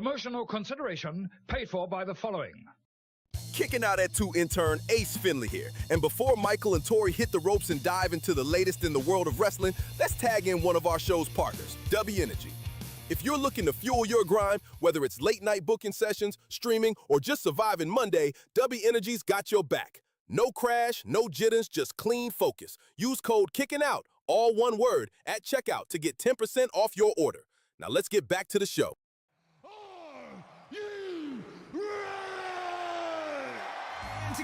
Promotional consideration paid for by the following. Kicking out at 2 intern Ace Finley here. And before Michael and Tori hit the ropes and dive into the latest in the world of wrestling, let's tag in one of our show's partners, W Energy. If you're looking to fuel your grind, whether it's late night booking sessions, streaming, or just surviving Monday, W Energy's got your back. No crash, no jitters, just clean focus. Use code KICKINOUT, all one word, at checkout to get 10% off your order. Now let's get back to the show.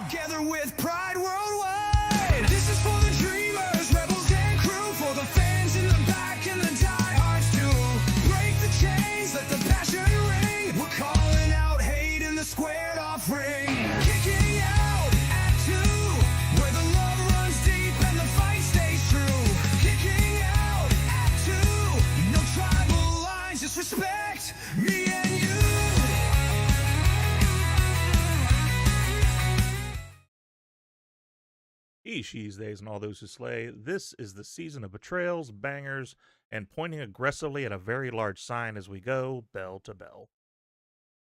Together with pride worldwide. This is for the dreamers, rebels and crew, for the fans in the back and the diehards too. Break the chains, let the passion ring. We're calling out hate in the squared off ring. Kicking out at 2, where the love runs deep and the fight stays true. Kicking out at 2, no tribal lines, just respect me and you. She's, theys, and all those who slay. This is the season of betrayals, bangers, and pointing aggressively at a very large sign as we go, bell to bell.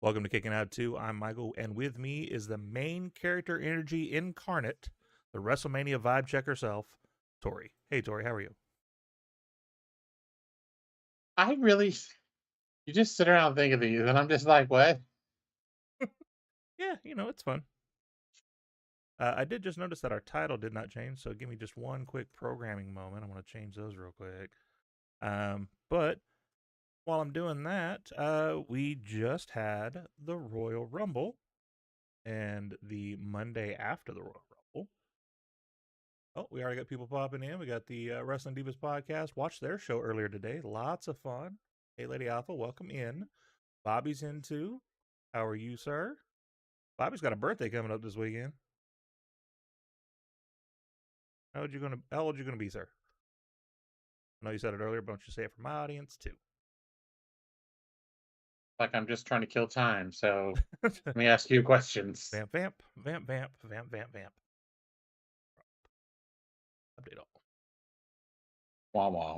Welcome to Kicking Out 2. I'm Michael, and with me is the main character energy incarnate, the WrestleMania vibe check herself, Tori. Hey, Tori, how are you? You just sit around and think of these, and I'm just like, what? Yeah, it's fun. I did just notice that our title did not change, so give me just one quick programming moment. I want to change those real quick. But while I'm doing that, we just had the Royal Rumble and the Monday after the Royal Rumble. Oh, we already got people popping in. We got the Wrestling Divas podcast. Watched their show earlier today. Lots of fun. Hey, Lady Alpha, welcome in. Bobby's in too. How are you, sir? Bobby's got a birthday coming up this weekend. How old you gonna be, sir? I know you said it earlier, but don't you say it for my audience too? Like I'm just trying to kill time, so let me ask you questions. Vamp, vamp, vamp, vamp, vamp, vamp, vamp. Update all. Wah wah.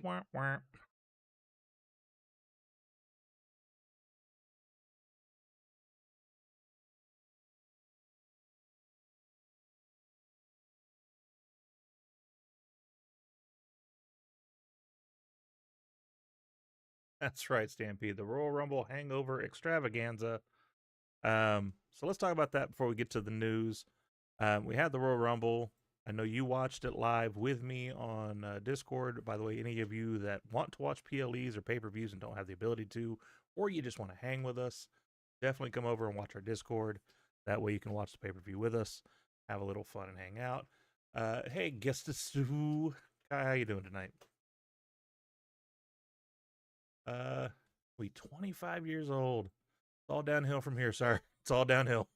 Wah, wah. That's right, Stampede. The Royal Rumble Hangover Extravaganza. So let's talk about that before we get to the news. We had the Royal Rumble. I know you watched it live with me on Discord. By the way, any of you that want to watch PLEs or pay-per-views and don't have the ability to, or you just want to hang with us, definitely come over and watch our Discord. That way you can watch the pay-per-view with us, have a little fun and hang out. Hey, guest Sue. Kai, how you doing tonight? We 25 years old. It's all downhill from here, sir. It's all downhill.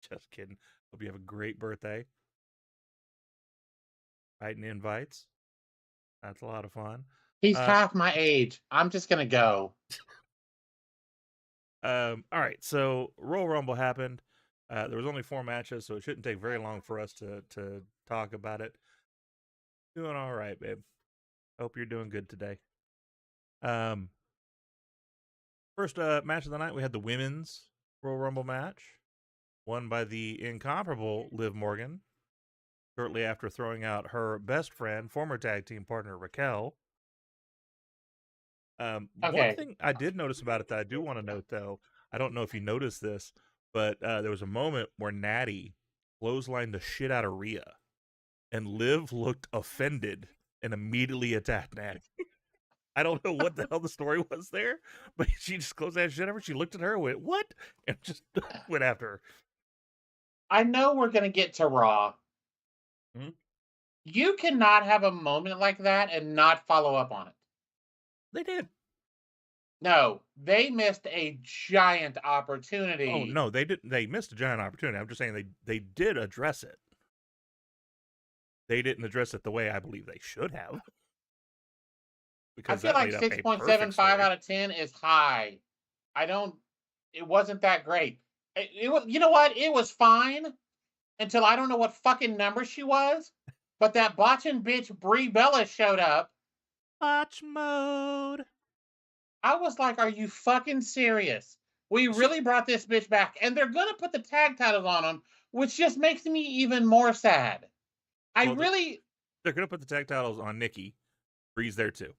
Just kidding. Hope you have a great birthday. Writing invites. That's a lot of fun. He's half my age. I'm just gonna go. All right, so Royal Rumble happened. There was only 4 matches, so it shouldn't take very long for us to talk about it. Doing all right, babe. Hope you're doing good today. First match of the night, we had the women's Royal Rumble match, won by the incomparable Liv Morgan, shortly after throwing out her best friend, former tag team partner Raquel. One thing I did notice about it that I do want to note, though, I don't know if you noticed this, but there was a moment where Natty clotheslined the shit out of Rhea, and Liv looked offended and immediately attacked Natty. I don't know what the hell the story was there, but she just closed that shit over. She looked at her and went, "What?" and just went after her. I know we're gonna get to Raw. Hmm? You cannot have a moment like that and not follow up on it. They did. No, they missed a giant opportunity. Oh no, they didn't. They missed a giant opportunity. I'm just saying they did address it. They didn't address it the way I believe they should have. I feel like 6.75 out of 10 is high. It wasn't that great. It was, you know what? It was fine until I don't know what fucking number she was, but that botching bitch Brie Bella showed up. Botch mode. I was like, are you fucking serious? We really brought this bitch back, and they're going to put the tag titles on them, which just makes me even more sad. They're going to put the tag titles on Nikki. Bree's there too.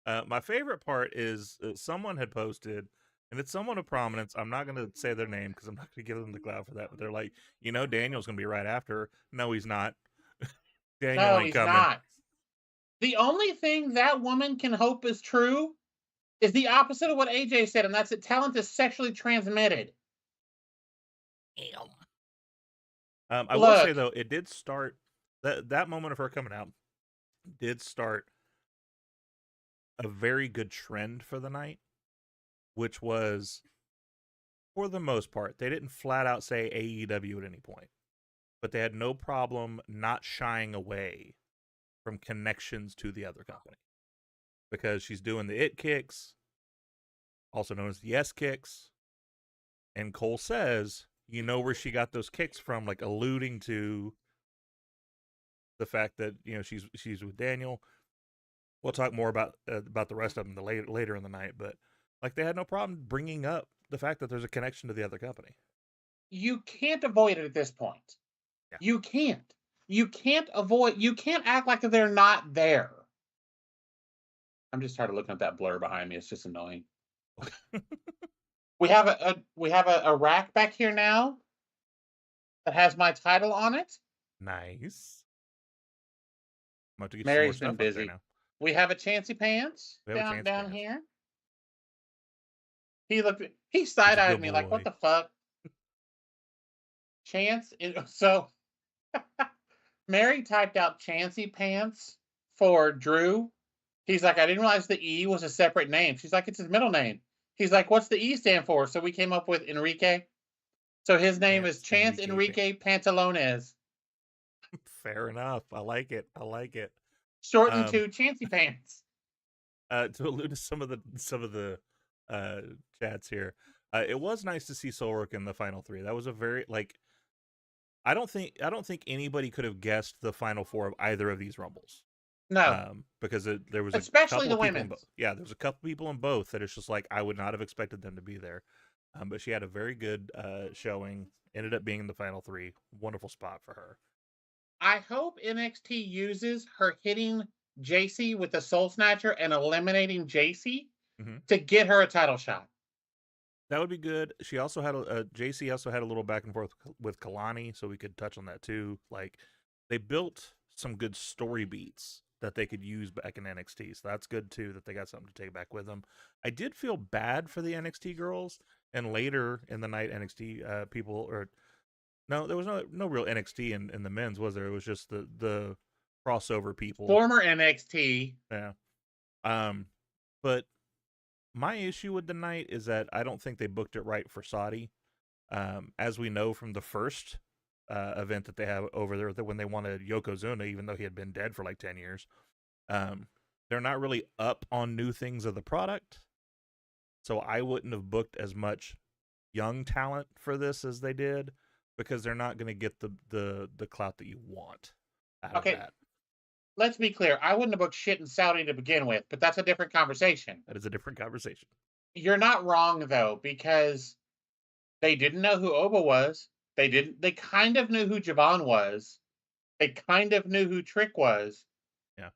My favorite part is someone had posted, and it's someone of prominence. I'm not going to say their name because I'm not going to give them the clout for that. But they're like, Daniel's going to be right after her. No, he's not. Daniel ain't coming. Not. The only thing that woman can hope is true is the opposite of what AJ said, and that's that talent is sexually transmitted. I will say, though, it did start, that moment of her coming out did start a very good trend for the night, which was, for the most part, they didn't flat out say AEW at any point, but they had no problem not shying away from connections to the other company, because she's doing the it kicks, also known as the yes kicks, and Cole says, where she got those kicks from, like alluding to the fact that she's with Daniel. We'll talk more about the rest of them later in the night, but like they had no problem bringing up the fact that there's a connection to the other company. You can't avoid it at this point. Yeah. You can't. You can't act like they're not there. I'm just tired of looking at that blur behind me. It's just annoying. We have a rack back here now that has my title on it. Nice. Mary's been busy. We have a Chancy Pants down here. He side-eyed me like, what the fuck? Chance. So Mary typed out Chancy Pants for Drew. He's like, I didn't realize the E was a separate name. She's like, it's his middle name. He's like, what's the E stand for? So we came up with Enrique. So his name is Chance Enrique Pantalones. Fair enough. I like it. Shortened to Chancy Pants. To allude to some of the chats here, it was nice to see Solrook in the final three. That was a very I don't think anybody could have guessed the final four of either of these Rumbles. No, because there was especially the women. Yeah, there was a couple people in both that it's just like I would not have expected them to be there. But she had a very good showing. Ended up being in the final three. Wonderful spot for her. I hope NXT uses her hitting JC with the Soul Snatcher and eliminating JC to get her a title shot. That would be good. She also had JC also had a little back and forth with Kalani, so we could touch on that too. Like they built some good story beats that they could use back in NXT, so that's good too that they got something to take back with them. I did feel bad for the NXT girls, and later in the night NXT people or. No, there was no real NXT in the men's, was there? It was just the crossover people. Former NXT. Yeah. But my issue with the night is that I don't think they booked it right for Saudi. As we know from the first event that they have over there, that when they wanted Yokozuna, even though he had been dead for like 10 years, they're not really up on new things of the product. So I wouldn't have booked as much young talent for this as they did, because they're not going to get the clout that you want out of that. Let's be clear. I wouldn't have booked shit in Saudi to begin with, but that's a different conversation. That is a different conversation. You're not wrong, though, because they didn't know who Oba was. They kind of knew who Javon was. They kind of knew who Trick was. Yeah.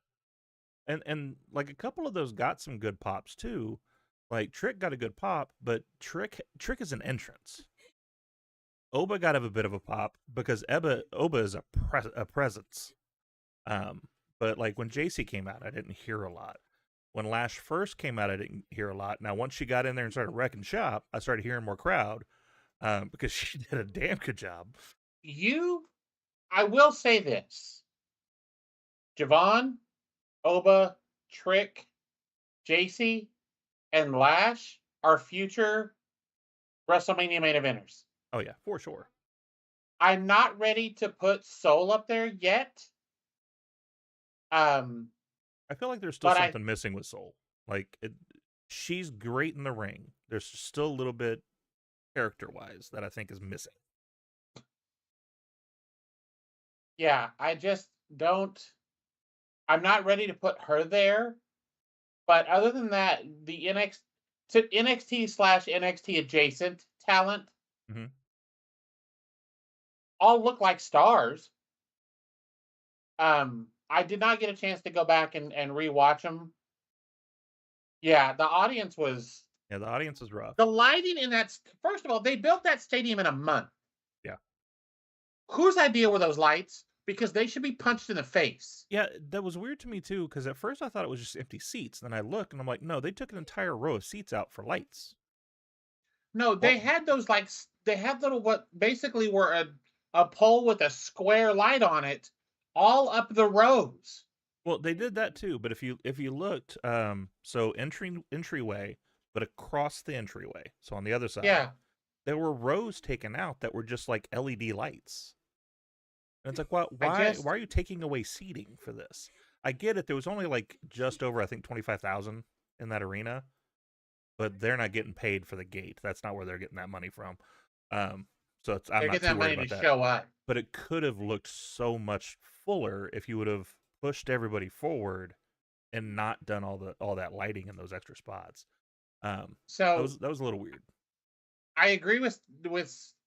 And like a couple of those got some good pops, too. Like Trick got a good pop, but Trick is an entrance. Oba got a bit of a pop because Oba is a presence. But like when JC came out, I didn't hear a lot. When Lash first came out, I didn't hear a lot. Now, once she got in there and started wrecking shop, I started hearing more crowd because she did a damn good job. I will say this. Javon, Oba, Trick, JC, and Lash are future WrestleMania main eventers. Oh, yeah, for sure. I'm not ready to put Soul up there yet. I feel like there's still something missing with Soul. Like, she's great in the ring. There's still a little bit character-wise that I think is missing. Yeah, I just don't... I'm not ready to put her there, But other than that, the NXT/NXT adjacent talent all look like stars. I did not get a chance to go back and rewatch them. Yeah, the audience was. Yeah, the audience was rough. The lighting in that. First of all, they built that stadium in a month. Yeah. Whose idea were those lights? Because they should be punched in the face. Yeah, that was weird to me too. Because at first I thought it was just empty seats. Then I looked and I'm like, no, they took an entire row of seats out for lights. No, they had those they had little what basically were a pole with a square light on it, all up the rows. Well, they did that too, but if you looked, so entryway, but across the entryway, so on the other side, there were rows taken out that were just like LED lights. And it's like, why are you taking away seating for this? I get it. There was only like just over, I think, 25,000 in that arena, but they're not getting paid for the gate. That's not where they're getting that money from. So I'm not too worried about that. Show up. But it could have looked so much fuller if you would have pushed everybody forward and not done all that lighting in those extra spots. So that was a little weird. I agree with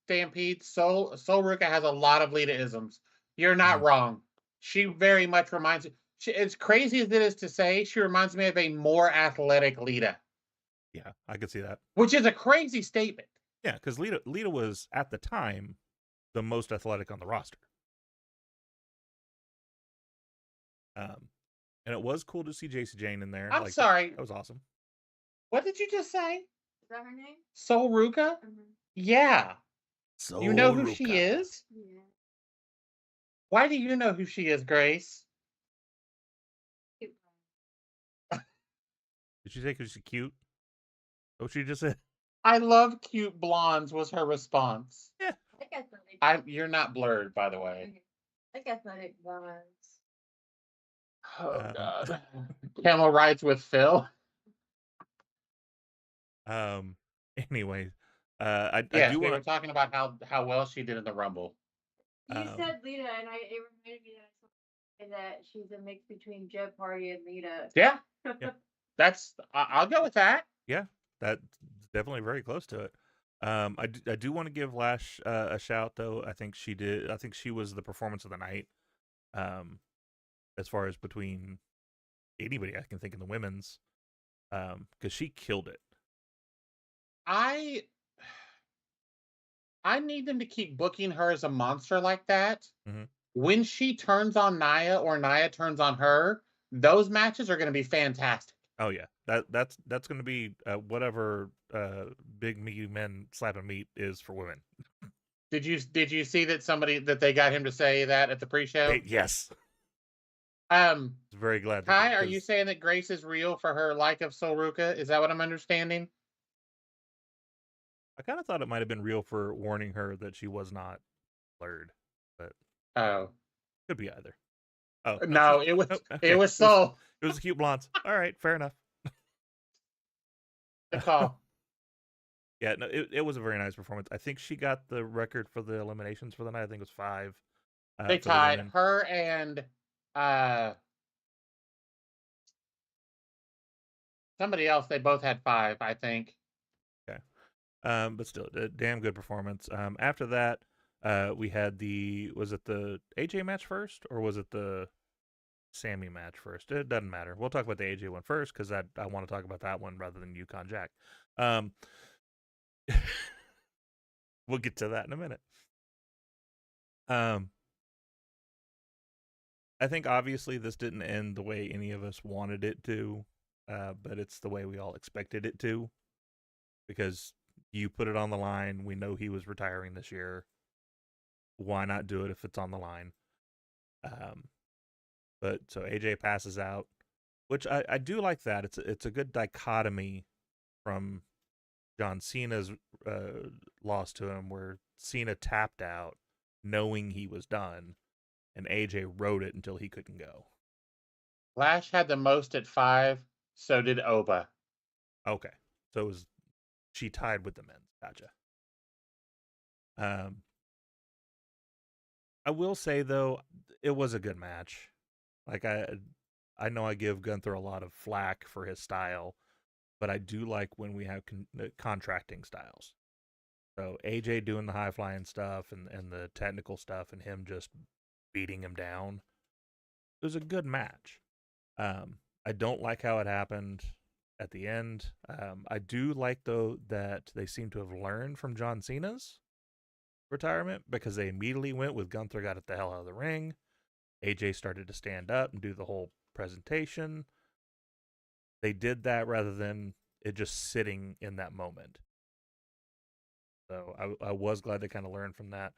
Stampede. Sol Ruka has a lot of Lita-isms. You're not wrong. She very much reminds me. As crazy as it is to say, she reminds me of a more athletic Lita. Yeah, I could see that. Which is a crazy statement. Yeah, because Lita was at the time the most athletic on the roster. And it was cool to see Jacy Jane in there. I'm sorry. That was awesome. What did you just say? Is that her name? Sol Ruka? Yeah. Sol you know who Ruka. she is? Yeah. Why do you know who she is, Grace? Cute. Did she say because she's cute? Oh, she just said. I love cute blondes was her response. Yeah. You're not blurred, by the way. I guess athletic blondes. Oh, God. Camel rides with Phil. Anyway, we were talking about how well she did in the Rumble. You said Lita, and it reminded me that she's a mix between Jeff Hardy and Lita. Yeah. I'll go with that. Yeah, that's definitely very close to it. I do want to give Lash a shout though. I think she was the performance of the night. As far as between anybody I can think in the women's, because she killed it. I need them to keep booking her as a monster like that. When she turns on Nia or Nia turns on her, those matches are going to be fantastic. Oh yeah, that's going to be whatever big meaty men slapping meat is for women. Did you see that they got him to say that at the pre-show? Yes. Very glad. Kai, are you saying that Grace is real for her like of Sol Ruka? Is that what I'm understanding? I kind of thought it might have been real for warning her that she was not blurred, but could be either. Oh no, it was okay. It was Sol. It was cute blondes. All right, fair enough. Good call. Yeah, no, it was a very nice performance. I think she got the record for the eliminations for the night. I think it was 5. They tied her and somebody else. They both had 5, I think. Okay, but still, a damn good performance. After that, we had was it the AJ match first, or was it the Sammy match first? It doesn't matter. We'll talk about the AJ one first because I want to talk about that one rather than Yukon Jack. We'll get to that in a minute. I think obviously this didn't end the way any of us wanted it to, but it's the way we all expected it to, because you put it on the line. We know he was retiring this year. Why not do it if it's on the line? But so AJ passes out, which I do like that. It's a good dichotomy from John Cena's loss to him, where Cena tapped out knowing he was done, and AJ rode it until he couldn't go. Lash had the most at 5, so did Oba. Okay, so she tied with the men. Gotcha. I will say though, it was a good match. Like I know I give Gunther a lot of flack for his style, but I do like when we have contracting styles. So AJ doing the high flying stuff and the technical stuff, and him just beating him down. It was a good match. I don't like how it happened at the end. I do like, though, that they seem to have learned from John Cena's retirement, because they immediately went with Gunther got it the hell out of the ring. AJ started to stand up and do the whole presentation. They did that rather than it just sitting in that moment. So I was glad they kind of learned from that.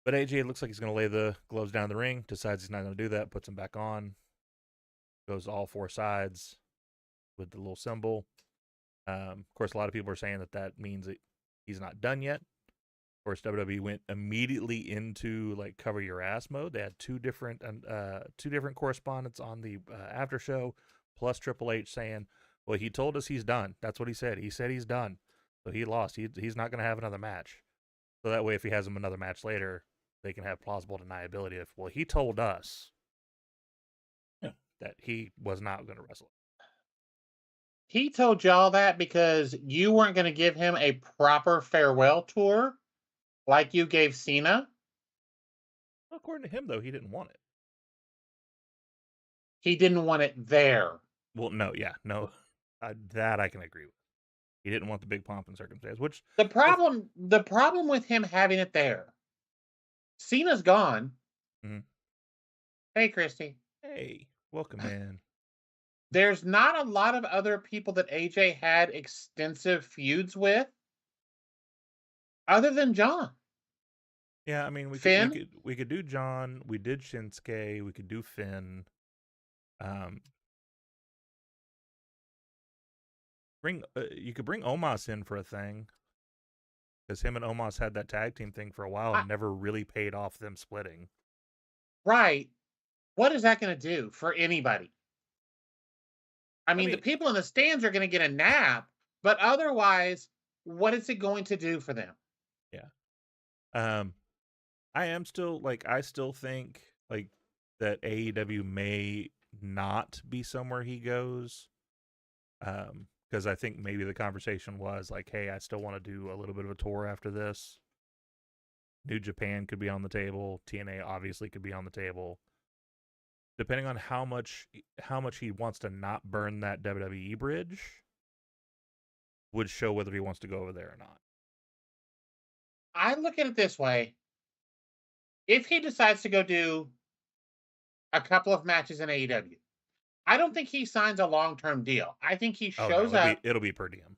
But AJ looks like he's going to lay the gloves down the ring, decides he's not going to do that, puts them back on, goes all four sides with the little symbol. Of course, a lot of people are saying that means that he's not done yet. Of course, WWE went immediately into like cover your ass mode. They had two different correspondents on the after show, plus Triple H saying, "Well, he told us he's done. That's what he said. He said he's done. So he lost. He's not going to have another match. So that way, if he has him another match later, they can have plausible deniability of, well, he told us that he was not going to wrestle." He told y'all that because you weren't going to give him a proper farewell tour like you gave Cena? According to him, though, he didn't want it. He didn't want it there. Well, no, that I can agree with. He didn't want the big pomp and circumstance, which... The problem with him having it there, Cena's gone. Mm-hmm. Hey, Christy. Hey, welcome in. There's not a lot of other people that AJ had extensive feuds with other than John. Yeah, I mean, we could do John. We did Shinsuke. We could do Finn. You could bring Omos in for a thing, because him and Omos had that tag team thing for a while and never really paid off them splitting. Right. What is that going to do for anybody? I mean, the people in the stands are going to get a nap, but otherwise, what is it going to do for them? Yeah. I still think like that AEW may not be somewhere he goes. Because I think maybe the conversation was like, hey, I still want to do a little bit of a tour after this. New Japan could be on the table. TNA obviously could be on the table. Depending on how much he wants to not burn that WWE bridge would show whether he wants to go over there or not. I look at it this way. If he decides to go do a couple of matches in AEW, I don't think he signs a long-term deal. I think he shows up. It'll be per diem.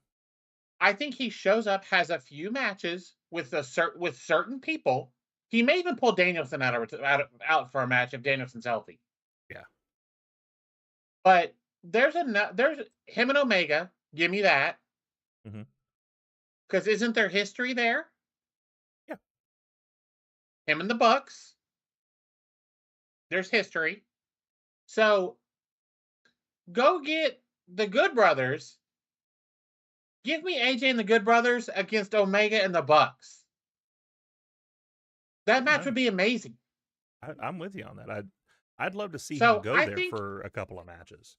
I think he shows up, has a few matches with certain people. He may even pull Danielson out for a match if Danielson's healthy. Yeah. But there's him and Omega. Give me that. Mm-hmm. Because isn't there history there? Yeah. Him and the Bucks. There's history. So go get the Good Brothers. Give me AJ and the Good Brothers against Omega and the Bucks. That match would be amazing. I'm with you on that. I'd love to see him go there for a couple of matches.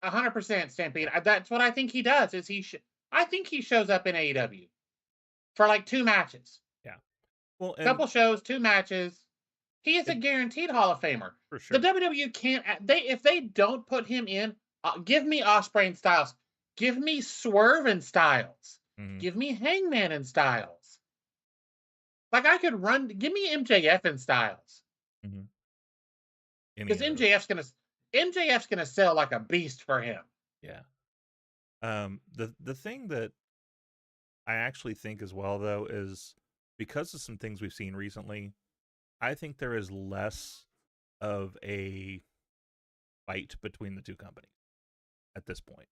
100% Stampede. That's what I think he does. I think he shows up in AEW for like 2 matches. Yeah. Well, couple shows, 2 matches. He is a guaranteed Hall of Famer. For sure. The WWE can't. If they don't put him in, give me Ospreay and Styles. Give me Swerve and Styles. Mm-hmm. Give me Hangman and Styles. Like I could run. Give me MJF and Styles. Mm-hmm. Because MJF's gonna sell like a beast for him. Yeah. The thing that I actually think as well though is because of some things we've seen recently, I think there is less of a fight between the two companies at this point.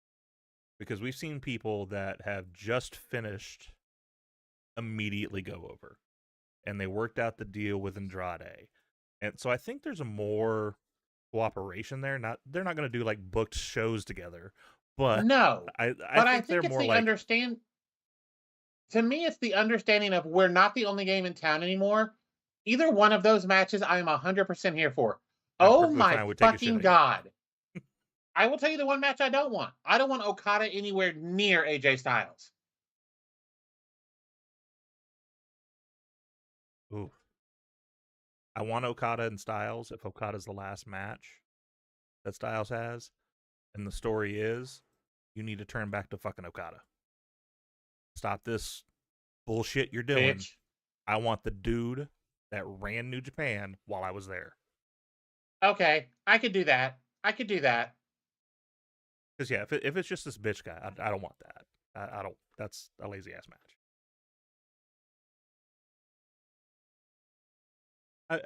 Because we've seen people that have just finished immediately go over. And they worked out the deal with Andrade. And so I think there's a more cooperation there. They're not going to do like booked shows together. But no. I think it's more the understand. To me, it's the understanding of we're not the only game in town anymore. Either one of those matches, I am 100% here for. Oh my fucking God. I will tell you the one match I don't want. I don't want Okada anywhere near AJ Styles. Ooh. I want Okada and Styles if Okada's the last match that Styles has. And the story is, you need to turn back to fucking Okada. Stop this bullshit you're doing. Bitch. I want the dude that ran New Japan while I was there. Okay, I could do that. Because, yeah, if it's just this bitch guy, I don't want that. I don't. That's a lazy-ass match.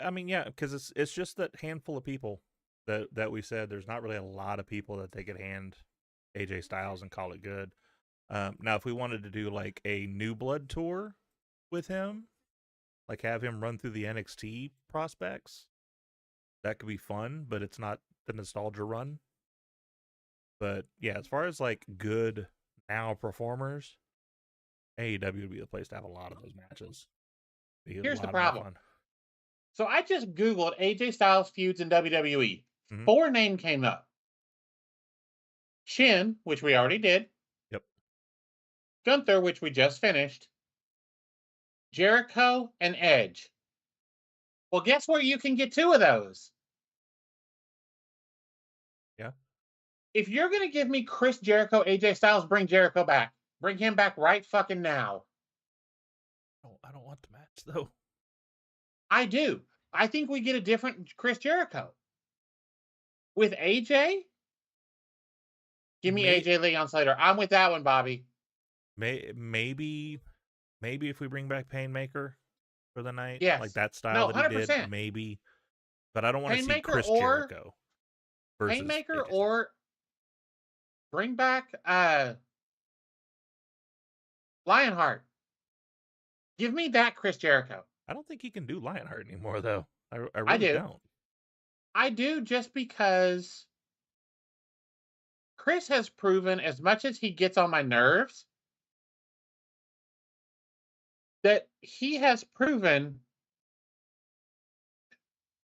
I mean, yeah, because it's just that handful of people that we said. There's not really a lot of people that they could hand AJ Styles and call it good. Now, if we wanted to do like a New Blood tour with him, like have him run through the NXT prospects, that could be fun, but it's not the nostalgia run. But yeah, as far as like good now performers, AEW would be the place to have a lot of those matches. Here's the problem. So I just Googled AJ Styles feuds in WWE. 4 names came up. Shin, which we already did. Yep. Gunther, which we just finished. Jericho and Edge. Well, guess where you can get 2 of those? Yeah. If you're going to give me Chris Jericho, AJ Styles, bring Jericho back. Bring him back right fucking now. Oh, I don't want the match, though. I do. I think we get a different Chris Jericho. With AJ? Give me AJ Leon Slater. I'm with that one, Bobby. Maybe if we bring back Painmaker for the night, yes. like that style that 100%. he did, maybe. But I don't want to see Chris Jericho versus Painmaker AJ or bring back Lionheart. Give me that Chris Jericho. I don't think he can do Lionheart anymore, though. I really don't. I do, just because Chris has proven, as much as he gets on my nerves, that he has proven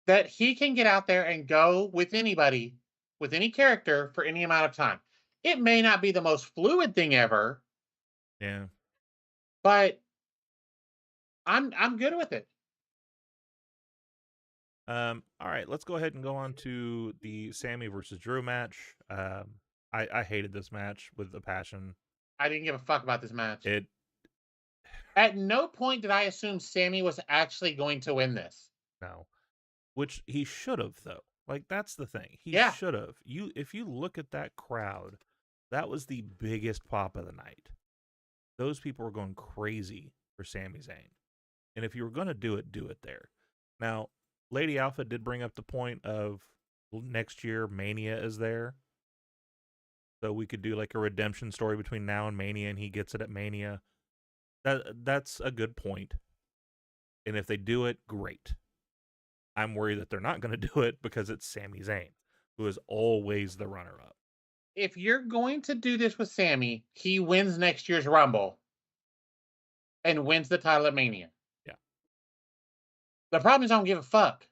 that he can get out there and go with anybody, with any character, for any amount of time. It may not be the most fluid thing ever. Yeah. But I'm good with it. All right, let's go ahead and go on to the Sammy versus Drew match. I hated this match with a passion. I didn't give a fuck about this match. At no point did I assume Sammy was actually going to win this. No. Which he should have, though. Like, that's the thing. He should have. If you look at that crowd, that was the biggest pop of the night. Those people were going crazy for Sami Zayn. And if you were going to do it there. Now, Lady Alpha did bring up the point of next year Mania is there. So we could do like a redemption story between now and Mania, and he gets it at Mania. That's a good point. And if they do it, great. I'm worried that they're not going to do it because it's Sami Zayn, who is always the runner-up. If you're going to do this with Sammy, he wins next year's Rumble and wins the title at Mania. Yeah. The problem is I don't give a fuck.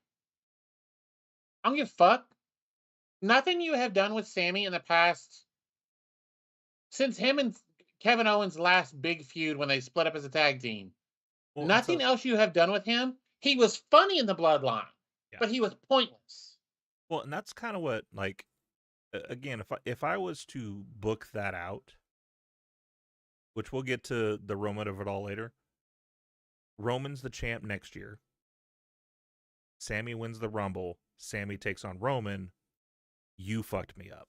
I don't give a fuck. Nothing you have done with Sammy in the past, since him and Kevin Owens' last big feud when they split up as a tag team, nothing else you have done with him. He was funny in the Bloodline, but he was pointless. Well, and that's kind of what, like, again, if I was to book that out, which we'll get to the Roman of it all later. Roman's the champ next year. Sammy wins the Rumble. Sammy takes on Roman. You fucked me up.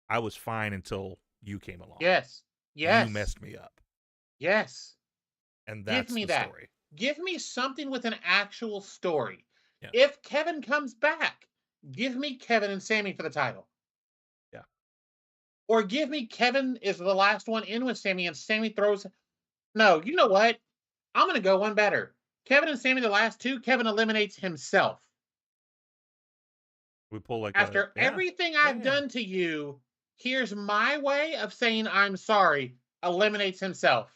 I was fine until you came along. Yes. You messed me up. Yes. And that's the story. Give me something with an actual story. Yeah. If Kevin comes back, give me Kevin and Sammy for the title. Yeah. Or give me Kevin is the last one in with Sammy and Sammy throws. No, you know what? I'm going to go one better. Kevin and Sammy, the last 2, Kevin eliminates himself. We pull like after everything I've done to you, here's my way of saying I'm sorry. Eliminates himself.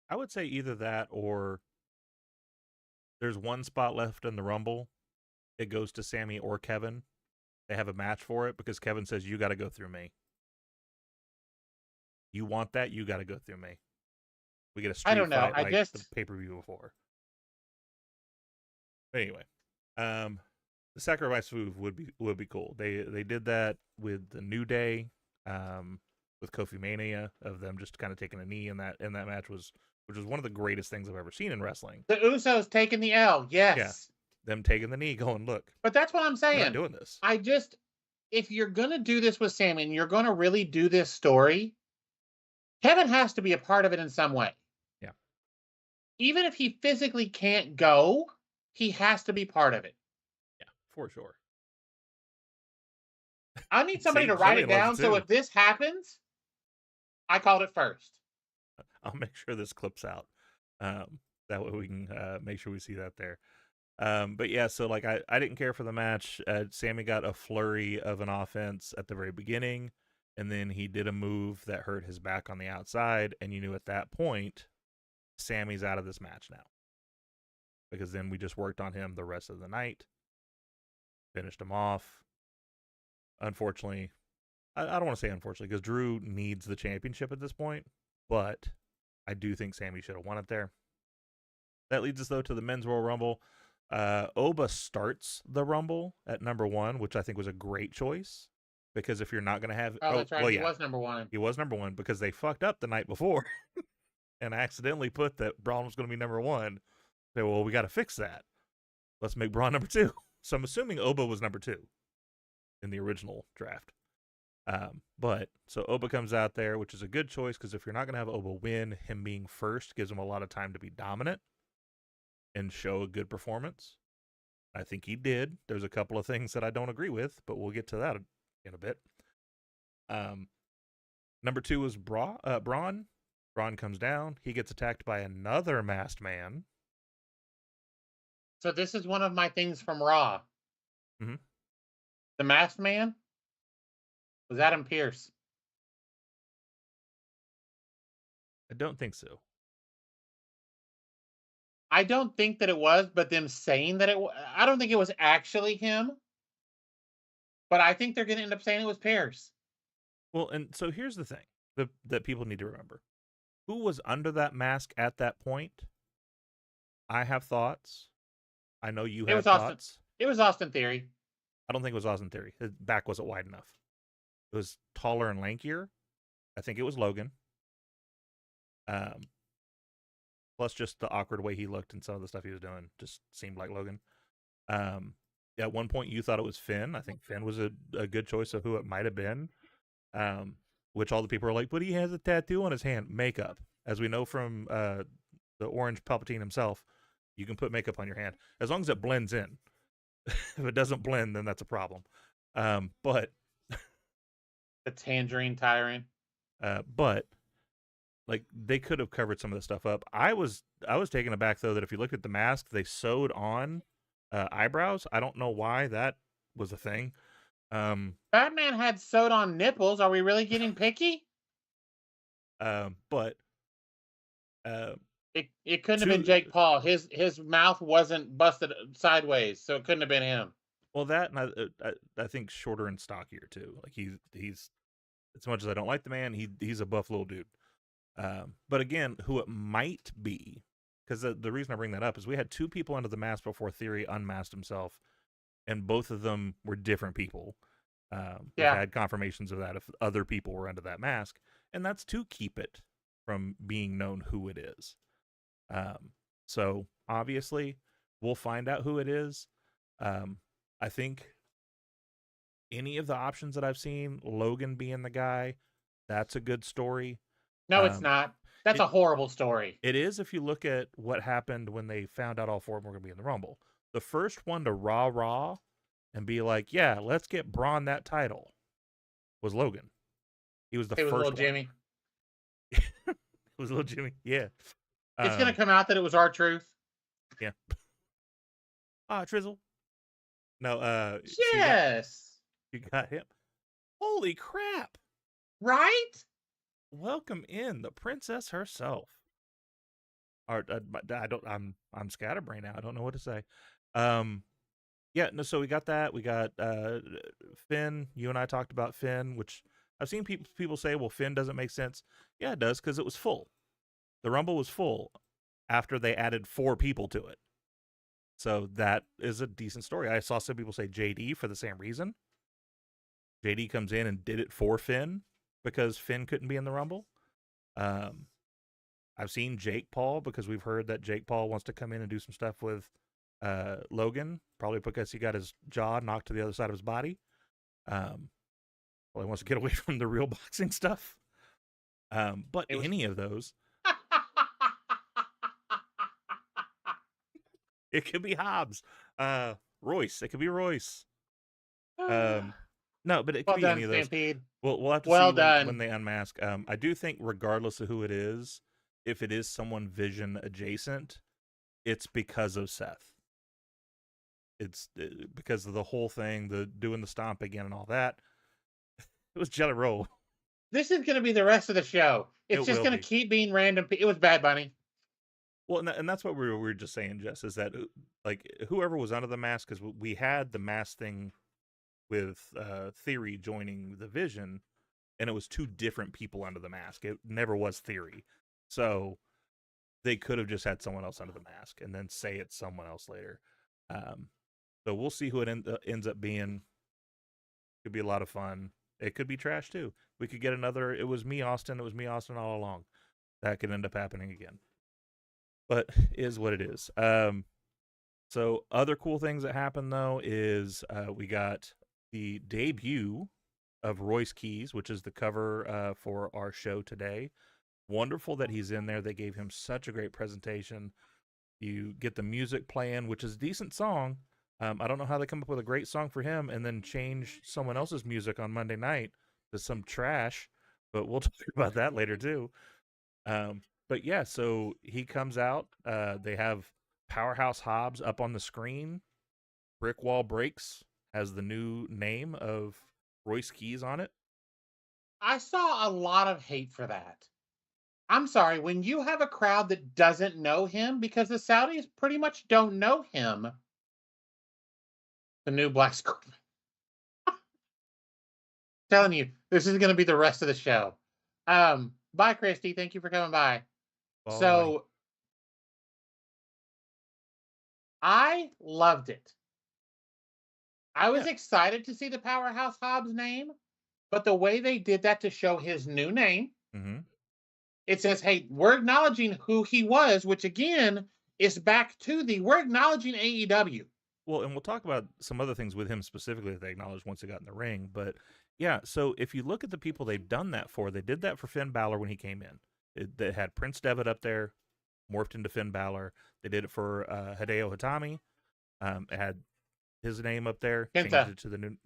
I would say either that or there's one spot left in the Rumble. It goes to Sammy or Kevin. They have a match for it because Kevin says, you got to go through me. You want that? You got to go through me. We get a street fight like the pay-per-view before. But anyway, the sacrifice move would be cool. They did that with the New Day, with Kofi Mania, of them just kind of taking a knee in that match, which was one of the greatest things I've ever seen in wrestling. The Usos taking the L, yes. Yeah. Them taking the knee, going, look. But that's what I'm saying. We're not doing this. If you're gonna do this with Sammy and you're gonna really do this story, Kevin has to be a part of it in some way. Yeah. Even if he physically can't go, he has to be part of it. Yeah, for sure. I need somebody to write it down so if this happens, I called it first. I'll make sure this clips out. That way we can make sure we see that there. But yeah, so like I didn't care for the match. Sammy got a flurry of an offense at the very beginning, and then he did a move that hurt his back on the outside, and you knew at that point, Sammy's out of this match now. Because then we just worked on him the rest of the night, finished him off. Unfortunately, I don't want to say unfortunately, because Drew needs the championship at this point, but I do think Sammy should have won it there. That leads us, though, to the Men's Royal Rumble. Oba starts the Rumble at number 1, which I think was a great choice. Because if you're not going to have... Oh, that's right. Well, he was number 1. He was number 1 because they fucked up the night before and accidentally put that Braun was going to be number 1. Say, well, we got to fix that. Let's make Braun number 2. So I'm assuming Oba was number 2 in the original draft. So Oba comes out there, which is a good choice because if you're not going to have Oba win, him being first gives him a lot of time to be dominant and show a good performance. I think he did. There's a couple of things that I don't agree with, but we'll get to that in a bit. Number 2 was Braun. Braun comes down. He gets attacked by another masked man. So this is one of my things from Raw. Mm-hmm. The masked man was Adam Pearce. I don't think so. I don't think that it was, but them saying that I don't think it was actually him. But I think they're going to end up saying it was Pearce. Well, and so here's the thing that people need to remember. Who was under that mask at that point? I have thoughts. I know you have thoughts. It was Austin Theory. I don't think it was Austin Theory. His back wasn't wide enough. It was taller and lankier. I think it was Logan. Plus just the awkward way he looked and some of the stuff he was doing just seemed like Logan. At one point you thought it was Finn. I think Finn was a good choice of who it might have been. Which all the people are like, but he has a tattoo on his hand. Makeup. As we know from the Orange Palpatine himself, you can put makeup on your hand. As long as it blends in. If it doesn't blend, then that's a problem. But the tangerine tyrant. But like they could have covered some of the stuff up. I was taken aback though that if you look at the mask, they sewed on eyebrows. I don't know why that was a thing. Batman had sewed on nipples. Are we really getting picky? But it couldn't have been Jake Paul. His mouth wasn't busted sideways, so it couldn't have been him. Well, that and I think shorter and stockier too. Like he's as much as I don't like the man, he's a buff little dude. But again, who it might be, because the reason I bring that up is we had 2 people under the mask before Theory unmasked himself, and both of them were different people. We had confirmations of that if other people were under that mask, and that's to keep it from being known who it is. So obviously we'll find out who it is. I think any of the options that I've seen, Logan being the guy, that's a good story. No, it's not. That's a horrible story. It is if you look at what happened when they found out all 4 of them were going to be in the Rumble. The first one to rah and be like, yeah, let's get Braun that title was Logan. He was the first one. Little Jimmy. It was little Jimmy, yeah. It's going to come out that it was R-Truth. Yeah. Trizzle. No, yes. You got him. Holy crap. Right? Welcome in the princess herself. Or I don't. I'm scatterbrained now. I don't know what to say. Yeah. No. So we got that. We got Finn. You and I talked about Finn, which I've seen people say, well, Finn doesn't make sense. Yeah, it does, because it was full. The Rumble was full after they added 4 people to it. So that is a decent story. I saw some people say JD for the same reason. JD comes in and did it for Finn because Finn couldn't be in the Rumble. I've seen Jake Paul, because we've heard that Jake Paul wants to come in and do some stuff with Logan, probably because he got his jaw knocked to the other side of his body. Probably wants to get away from the real boxing stuff. But any of those, it could be Hobbs, Royce. It could be Royce. No, but it could Well be done, any of those. Stampede. We'll have to see when they unmask. I do think, regardless of who it is, if it is someone Vision adjacent, it's because of Seth. It's because of the whole thing, the doing the stomp again and all that. It was Jelly Roll. This is going to be the rest of the show. It's just going to keep being random. It was Bad Bunny. Well, and that's what we were just saying, Jess, is that like whoever was under the mask, because we had the mask thing with Theory joining the Vision, and it was 2 different people under the mask. It never was Theory. So they could have just had someone else under the mask and then say it's someone else later. So we'll see who it ends up being. Could be a lot of fun. It could be trash too. We could get another, it was me, Austin all along. That could end up happening again. But is what it is. So other cool things that happened, though, is we got the debut of Royce Keys, which is the cover for our show today. Wonderful that he's in there. They gave him such a great presentation. You get the music playing, which is a decent song. I don't know how they come up with a great song for him and then change someone else's music on Monday night to some trash, but we'll talk about that later too. But yeah, so he comes out. They have Powerhouse Hobbs up on the screen. Brick Wall Breaks has the new name of Royce Keys on it. I saw a lot of hate for that. I'm sorry, when you have a crowd that doesn't know him, because the Saudis pretty much don't know him, the new Black Scorpion. Telling you, this is going to be the rest of the show. Bye, Christy. Thank you for coming by. Bye. So, I loved it. I was excited to see the Powerhouse Hobbs name, but the way they did that to show his new name, it says, hey, we're acknowledging who he was, which again is back to we're acknowledging AEW. Well, and we'll talk about some other things with him specifically that they acknowledged once he got in the ring. But yeah, so if you look at the people they've done that for, they did that for Finn Balor when he came in. They had Prince Devitt up there, morphed into Finn Balor. They did it for Hideo Itami. It had his name up there. Changed it to the new,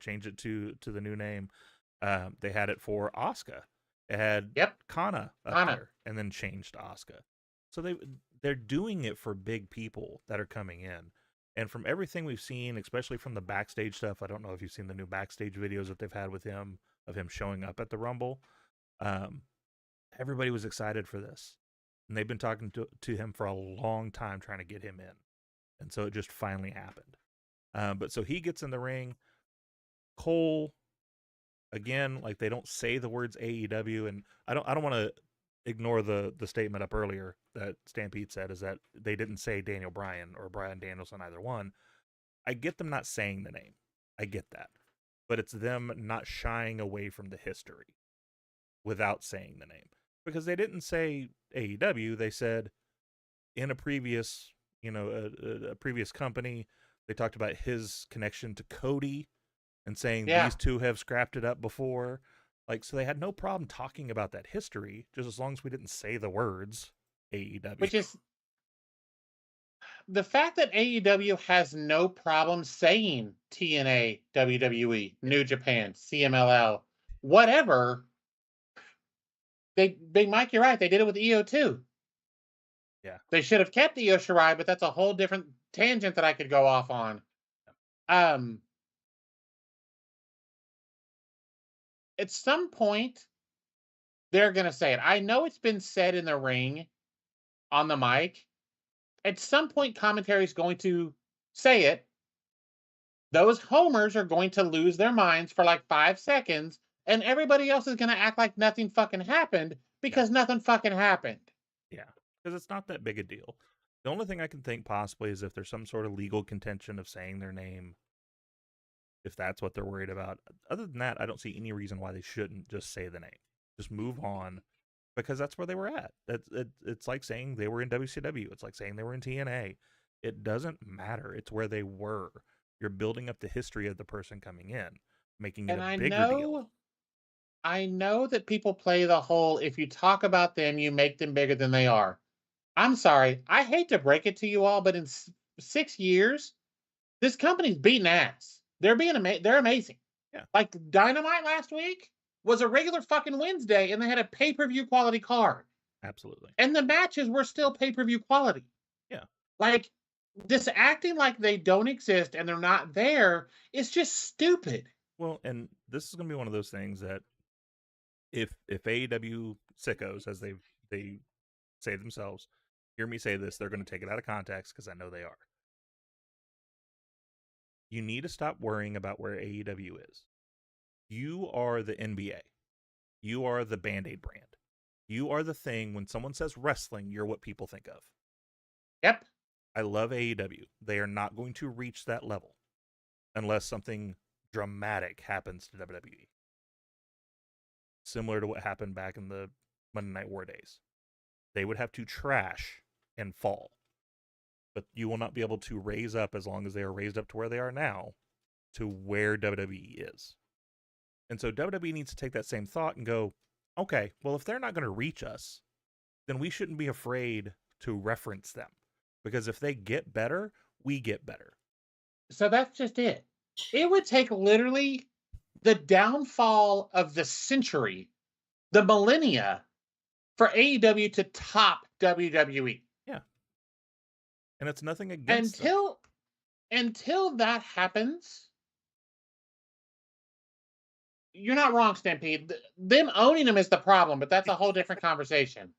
changed it to the new name. They had it for Asuka. It had Kana up there, and then changed to Asuka. So they're doing it for big people that are coming in. And from everything we've seen, especially from the backstage stuff, I don't know if you've seen the new backstage videos that they've had with him, of him showing up at the Rumble. Everybody was excited for this. And they've been talking to him for a long time, trying to get him in. And so it just finally happened. But so he gets in the ring. Cole, again, like, they don't say the words AEW, and I don't want to ignore the statement up earlier that Stampede said, is that they didn't say Daniel Bryan or Bryan Danielson, either one. I get them not saying the name. I get that. But it's them not shying away from the history without saying the name. Because they didn't say AEW, they said in a previous, a previous company, they talked about his connection to Cody and saying these two have scrapped it up before. Like, so they had no problem talking about that history, just as long as we didn't say the words AEW. Which is the fact that AEW has no problem saying TNA, WWE, New Japan, CMLL, whatever. Big Mike, you're right. They did it with EO too. Yeah. They should have kept Io Shirai, but that's a whole different tangent that I could go off on. At some point, they're going to say it. I know it's been said in the ring on the mic, at some point commentary is going to say it. Those homers are going to lose their minds for like 5 seconds, and everybody else is going to act like nothing fucking happened because nothing fucking happened. Yeah, because it's not that big a deal. The only thing I can think possibly is if there's some sort of legal contention of saying their name, if that's what they're worried about. Other than that, I don't see any reason why they shouldn't just say the name. Just move on, because that's where they were at. It's like saying they were in WCW. It's like saying they were in TNA. It doesn't matter. It's where they were. You're building up the history of the person coming in, making it a bigger deal. I know that people play the whole, if you talk about them, you make them bigger than they are. I'm sorry. I hate to break it to you all, but in 6 years, this company's beating ass. They're amazing. Yeah. Like Dynamite last week was a regular fucking Wednesday, and they had a pay-per-view quality card. Absolutely. And the matches were still pay-per-view quality. Yeah. Like, this acting like they don't exist and they're not there is just stupid. Well, and this is going to be one of those things that if AEW sickos, as they say themselves, hear me say this, they're going to take it out of context, because I know they are. You need to stop worrying about where AEW is. You are the NBA. You are the Band-Aid brand. You are the thing, when someone says wrestling, you're what people think of. Yep. I love AEW. They are not going to reach that level unless something dramatic happens to WWE. Similar to what happened back in the Monday Night War days. They would have to trash and fall. But you will not be able to raise up, as long as they are raised up to where they are now, to where WWE is. And so WWE needs to take that same thought and go, okay, well, if they're not going to reach us, then we shouldn't be afraid to reference them. Because if they get better, we get better. So that's just it. It would take literally the downfall of the century, the millennia, for AEW to top WWE. Yeah. And it's nothing against until that happens. You're not wrong, Stampede. Them owning them is the problem, but that's a whole different conversation.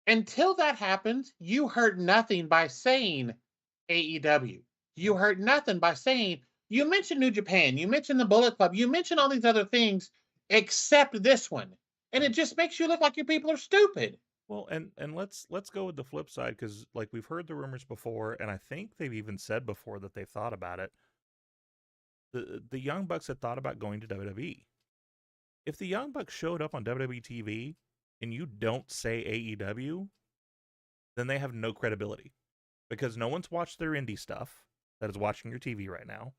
Until that happens, you hurt nothing by saying AEW. You hurt nothing by saying, you mentioned New Japan, you mentioned the Bullet Club, you mentioned all these other things, except this one. And it just makes you look like your people are stupid. Well, and let's go with the flip side, because like we've heard the rumors before, and I think they've even said before that they've thought about it. The Young Bucks had thought about going to WWE. If the Young Bucks showed up on WWE TV and you don't say AEW, then they have no credibility, because no one's watched their indie stuff that is watching your TV right now.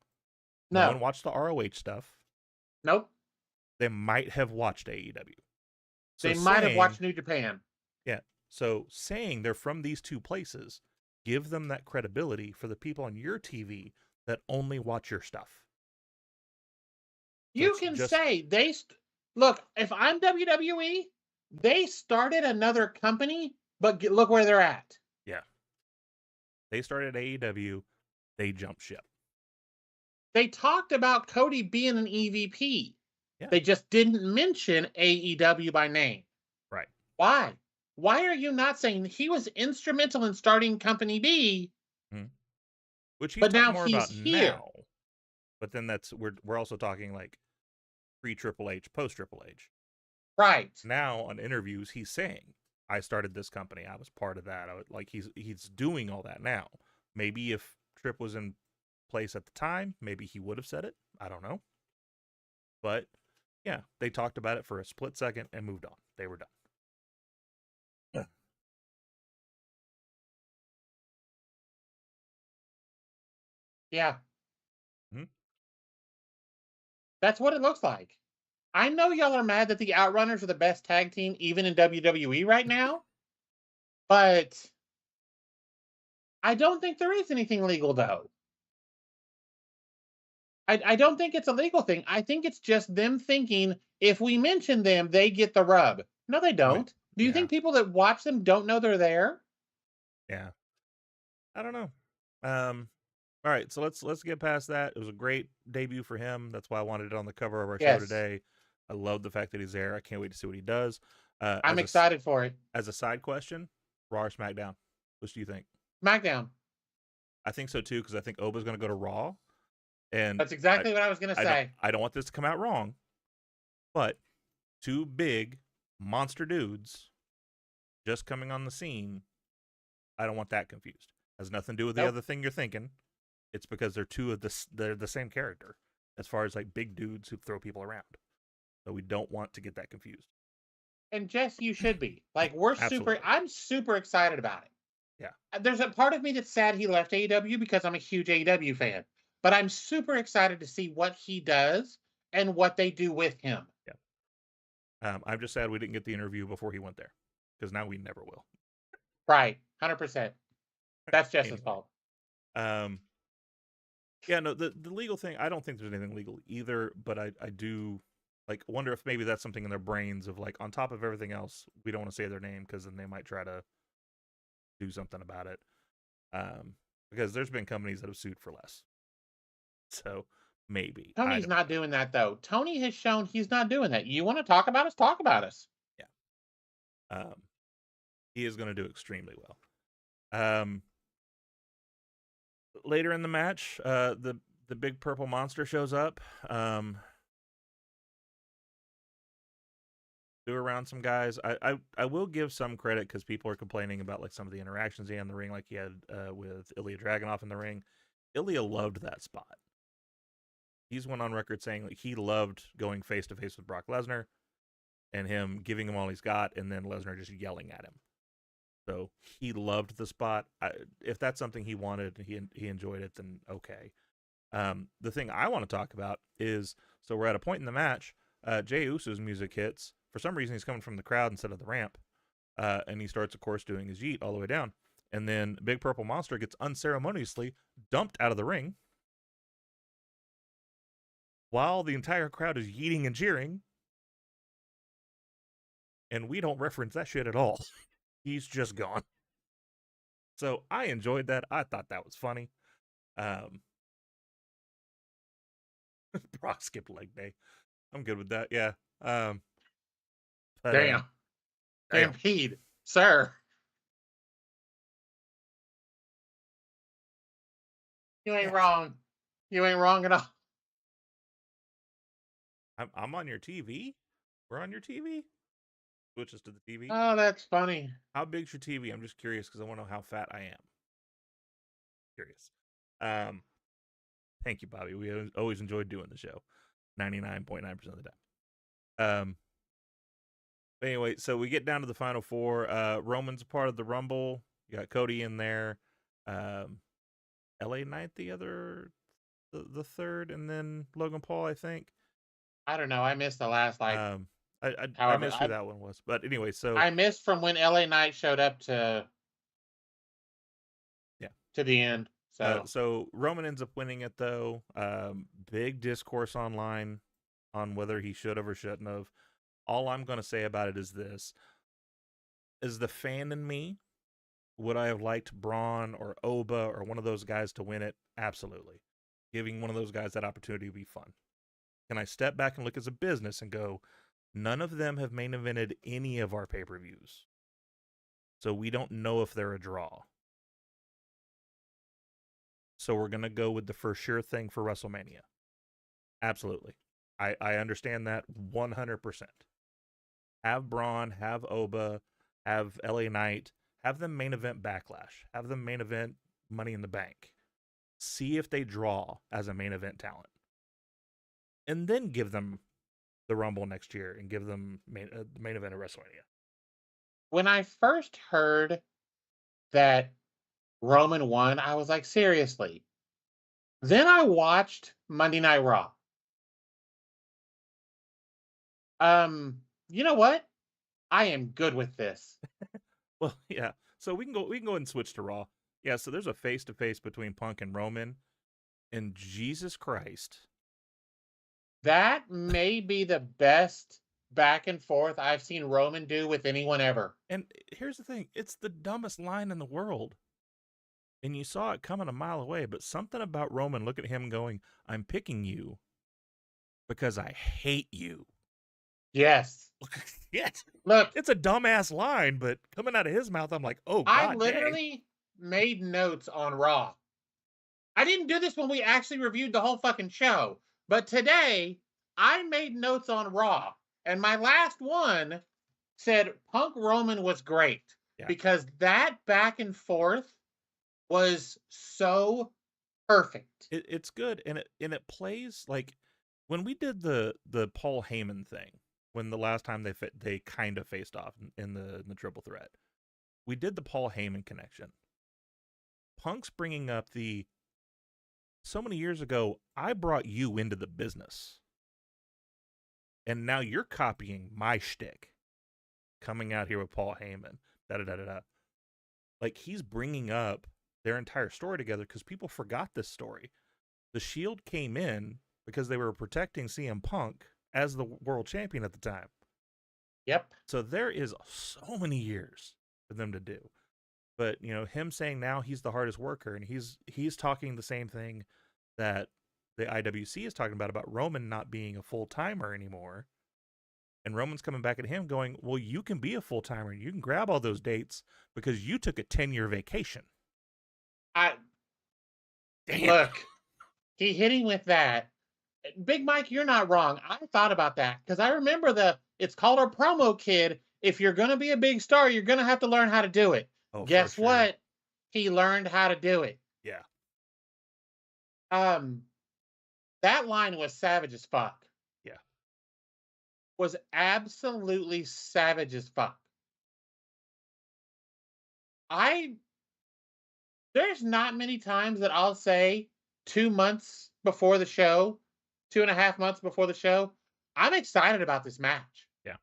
No one watched the ROH stuff. Nope. They might have watched AEW. So they might have watched New Japan. Yeah. So saying they're from these two places, give them that credibility for the people on your TV that only watch your stuff. You can say look, if I'm WWE, they started another company, but look where they're at. Yeah. They started AEW, they jumped ship. They talked about Cody being an EVP. Yeah. They just didn't mention AEW by name. Right. Why? Why are you not saying he was instrumental in starting Company B? Which he's but now more he's about here. now. But then we're also talking like pre-Triple H, post-Triple H. Right. Now on interviews, he's saying, I started this company. I was part of that. He's doing all that now. Maybe if Tripp was in place at the time, maybe he would have said it. I don't know. But yeah, they talked about it for a split second and moved on. They were done. Yeah. Mm-hmm. That's what it looks like. I know y'all are mad that the Outrunners are the best tag team even in WWE right now, but I don't think there is anything legal, though. I don't think it's a legal thing. I think it's just them thinking if we mention them, they get the rub. No, they don't. Right. Do you think people that watch them don't know they're there? Yeah. I don't know. All right, so let's get past that. It was a great debut for him. That's why I wanted it on the cover of our show today. I love the fact that he's there. I can't wait to see what he does. I'm excited for it. As a side question, Raw or SmackDown? Which do you think? SmackDown. I think so too, because I think Oba's going to go to Raw. And that's exactly what I was going to say. I don't want this to come out wrong, but two big monster dudes just coming on the scene. I don't want that confused. Has nothing to do with the other thing you're thinking. It's because they're the same character as far as like big dudes who throw people around. So we don't want to get that confused. And Jess, you should be. Like, I'm super excited about it. Yeah. There's a part of me that's sad he left AEW because I'm a huge AEW fan. But I'm super excited to see what he does and what they do with him. Yeah. I'm just sad we didn't get the interview before he went there, because now we never will. Right. 100%. That's Jess's fault. Yeah, no, the legal thing, I don't think there's anything legal either, but I do like wonder if maybe that's something in their brains of like, on top of everything else, we don't want to say their name because then they might try to do something about it. Because there's been companies that have sued for less. So maybe. Tony's not doing that though. Tony has shown he's not doing that. You want to talk about us? Talk about us. Yeah. He is going to do extremely well. Later in the match, the big purple monster shows up. Do around some guys. I will give some credit because people are complaining about like some of the interactions he had in the ring, like he had with Ilja Dragunov in the ring. Ilja loved that spot. He's went on record saying like he loved going face to face with Brock Lesnar and him giving him all he's got, and then Lesnar just yelling at him. So he loved the spot. If that's something he wanted, he enjoyed it, then okay. The thing I want to talk about is, so we're at a point in the match, Jey Uso's music hits. For some reason, he's coming from the crowd instead of the ramp. And he starts, of course, doing his yeet all the way down. And then Big Purple Monster gets unceremoniously dumped out of the ring while the entire crowd is yeeting and cheering. And we don't reference that shit at all. He's just gone. So I enjoyed that. I thought that was funny. Brock skipped leg day. I'm good with that. Yeah. Damn. Stampede, sir. You ain't wrong. You ain't wrong at all. I'm on your TV. We're on your TV. Switches to the TV. Oh, that's funny. How big's your TV? I'm just curious because I want to know how fat I am. Curious. Thank you, Bobby. We always enjoyed doing the show. 99.9% of the time. But anyway, so we get down to the final four. Roman's a part of the Rumble. You got Cody in there. LA Knight the third, and then Logan Paul, I think. I don't know. I missed the last I missed who that one was. But anyway, so I missed from when LA Knight showed up to the end. So Roman ends up winning it though. Big discourse online on whether he should have or shouldn't have. All I'm going to say about it is this. As the fan in me, would I have liked Braun or Oba or one of those guys to win it? Absolutely. Giving one of those guys that opportunity would be fun. Can I step back and look as a business and go, none of them have main evented any of our pay-per-views. So we don't know if they're a draw. So we're going to go with the for sure thing for WrestleMania. Absolutely. I understand that 100%. Have Braun, have Oba, have LA Knight, have them main event Backlash, have them main event Money in the Bank. See if they draw as a main event talent. And then give them the Rumble next year and give them the main event of WrestleMania. When I first heard that Roman won, I was like, seriously. Then I watched Monday Night Raw. You know what? I am good with this. Well, yeah. So we can go ahead and switch to Raw. Yeah, so there's a face-to-face between Punk and Roman. And Jesus Christ. That may be the best back and forth I've seen Roman do with anyone ever. And here's the thing. It's the dumbest line in the world. And you saw it coming a mile away, but something about Roman, look at him going, I'm picking you because I hate you. Yes. Yes. Look, It's a dumbass line, but coming out of his mouth, I'm like, oh, I God literally made notes on Raw. I didn't do this when we actually reviewed the whole fucking show, but today I made notes on Raw, and my last one said Punk Roman was great because that back and forth was so perfect. It's good, and it plays like when we did the Paul Heyman thing. When the last time they kind of faced off in the triple threat, we did the Paul Heyman connection. Punk's bringing up so many years ago, I brought you into the business, and now you're copying my shtick, coming out here with Paul Heyman. Like, he's bringing up their entire story together because people forgot this story. The Shield came in because they were protecting CM Punk as the world champion at the time. Yep. So there is so many years for them to do. But, him saying now he's the hardest worker, and he's talking the same thing that the IWC is talking about Roman not being a full-timer anymore. And Roman's coming back at him going, well, you can be a full-timer. You can grab all those dates because you took a 10-year vacation. Look, he hit him with that. Big Mike, you're not wrong. I thought about that because I remember it's called a promo kid. If you're going to be a big star, you're going to have to learn how to do it. Oh, guess sure. what? He learned how to do it. Yeah. That line was savage as fuck. Yeah. Was absolutely savage as fuck. There's not many times that I'll say 2 months before the show, 2.5 months before the show, I'm excited about this match. Yeah.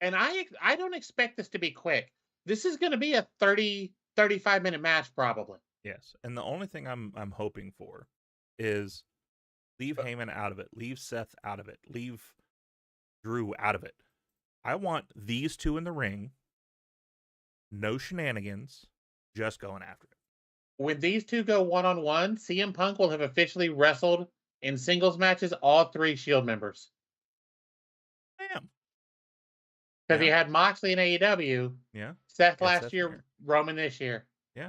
And I don't expect this to be quick. This is going to be a 30, 35-minute match probably. Yes. And the only thing I'm hoping for is leave Heyman out of it. Leave Seth out of it. Leave Drew out of it. I want these two in the ring. No shenanigans. Just going after it. When these two go one-on-one, CM Punk will have officially wrestled in singles matches all 3 Shield members. Damn. Because he had Moxley in AEW. Yeah. Seth last year, Roman this year. Yeah.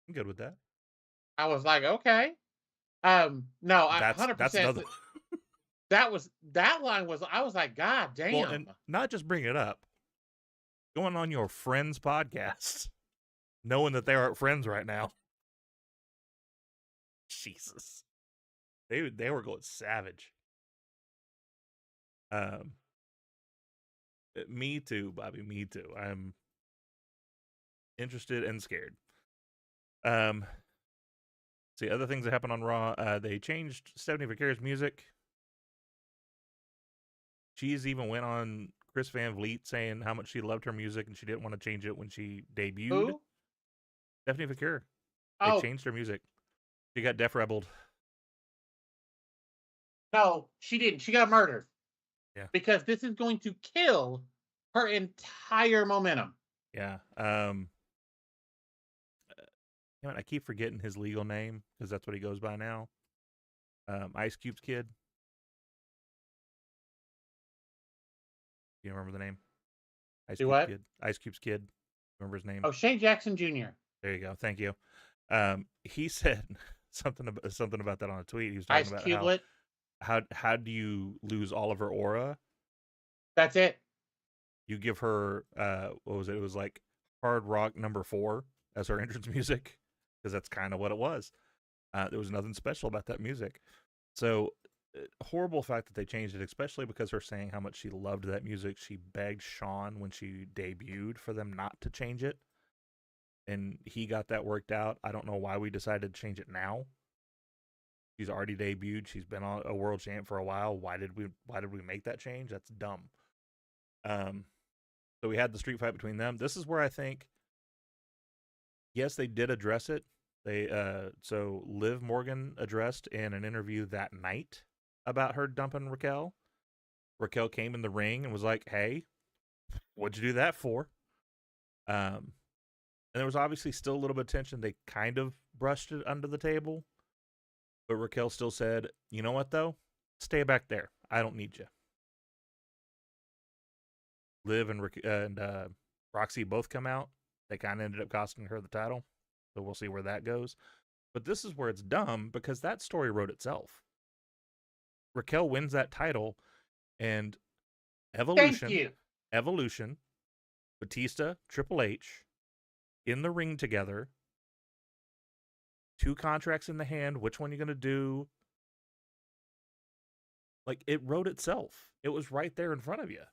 I'm good with that. I was like, okay. No, That's 100%. That's another. That line was. I was like, God damn. Well, and not just bring it up. Going on your friend's podcast, knowing that they aren't friends right now. Jesus, they were going savage. Me too, Bobby. Me too. I'm interested and scared. See, other things that happened on Raw. They changed Stephanie Vicarious' music. She's even went on Chris Van Vliet saying how much she loved her music and she didn't want to change it when she debuted. Who? Stephanie Vicarious. Oh. They changed her music. She got Def Rebelled. No, she didn't. She got murdered. Yeah. Because this is going to kill her entire momentum. Yeah. I keep forgetting his legal name because that's what he goes by now. Ice Cube's kid. You remember the name? Ice Cube's kid. Ice Cube's kid. Remember his name? Oh, Shane Jackson Jr. There you go. Thank you. He said something about that on a tweet. He was talking Ice about how do you lose all of her aura? That's it. You give her what was it? It was like Hard Rock number 4 as her entrance music because that's kind of what it was. There was nothing special about that music. So horrible fact that they changed it, especially because her saying how much she loved that music. She begged Sean when she debuted for them not to change it, and he got that worked out. I don't know why we decided to change it now. She's already debuted. She's been on a world champ for a while. Why did we make that change? That's dumb. So we had the street fight between them. This is where I think, yes, they did address it. So Liv Morgan addressed in an interview that night about her dumping Raquel. Raquel came in the ring and was like, "Hey, what'd you do that for?" And there was obviously still a little bit of tension. They kind of brushed it under the table, but Raquel still said, "You know what though? Stay back there. I don't need you. Liv and Roxy both come out. They kind of ended up costing her the title. So we'll see where that goes. But this is where it's dumb because that story wrote itself. Raquel wins that title and Evolution, Batista, Triple H, in the ring together. 2 contracts in the hand. Which one are you going to do? Like, it wrote itself. It was right there in front of you.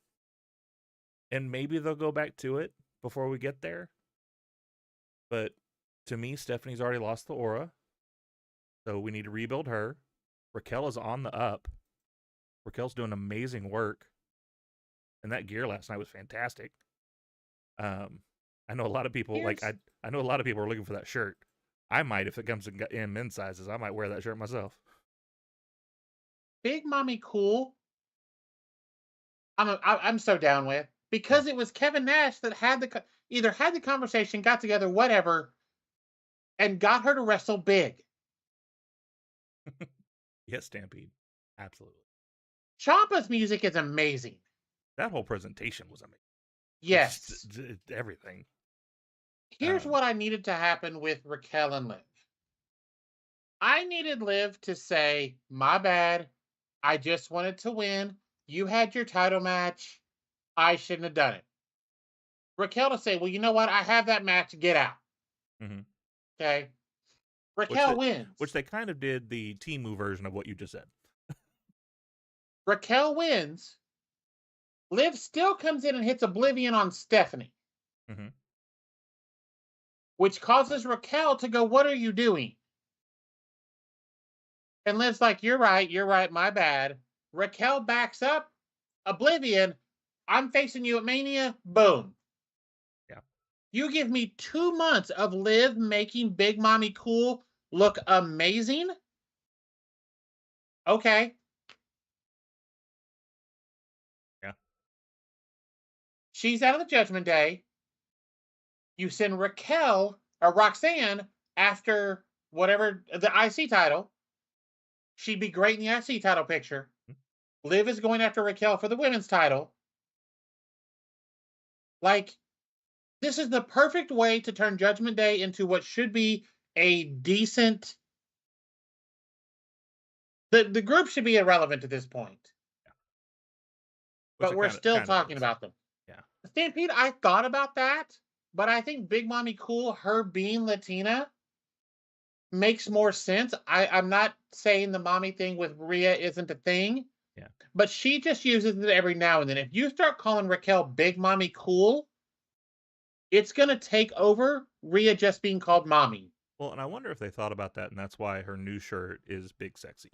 And maybe they'll go back to it before we get there. But to me, Stephanie's already lost the aura. So we need to rebuild her. Raquel is on the up. Raquel's doing amazing work. And that gear last night was fantastic. I know a lot of people I know a lot of people are looking for that shirt. I might, if it comes in men's sizes, I might wear that shirt myself. Big Mommy Cool. I'm so down with, because it was Kevin Nash that either had the conversation, got together, whatever, and got her to wrestle big. Yes, Stampede. Absolutely. Ciampa's music is amazing. That whole presentation was amazing. Yes. Everything. Here's what I needed to happen with Raquel and Liv. I needed Liv to say, my bad. I just wanted to win. You had your title match. I shouldn't have done it. Raquel to say, well, you know what? I have that match. Get out. Mm-hmm. Okay. Raquel wins. Which they kind of did the Temu version of what you just said. Raquel wins. Liv still comes in and hits Oblivion on Stephanie. Mm-hmm. Which causes Raquel to go, what are you doing? And Liv's like, you're right, my bad. Raquel backs up. Oblivion, I'm facing you at Mania. Boom. Yeah. You give me 2 months of Liv making Big Mommy Cool look amazing? Okay. Yeah. She's out of the Judgment Day. You send Raquel or Roxanne after whatever the IC title. She'd be great in the IC title picture. Liv is going after Raquel for the women's title. Like, this is the perfect way to turn Judgment Day into what should be a decent... The group should be irrelevant at this point. Yeah. But we're still talking about them. Yeah. Stampede, I thought about that, but I think Big Mommy Cool, her being Latina, makes more sense. I'm not saying the mommy thing with Rhea isn't a thing. Yeah. But she just uses it every now and then. If you start calling Raquel Big Mommy Cool, it's going to take over Rhea just being called Mommy. Well, and I wonder if they thought about that, and that's why her new shirt is Big Sexy.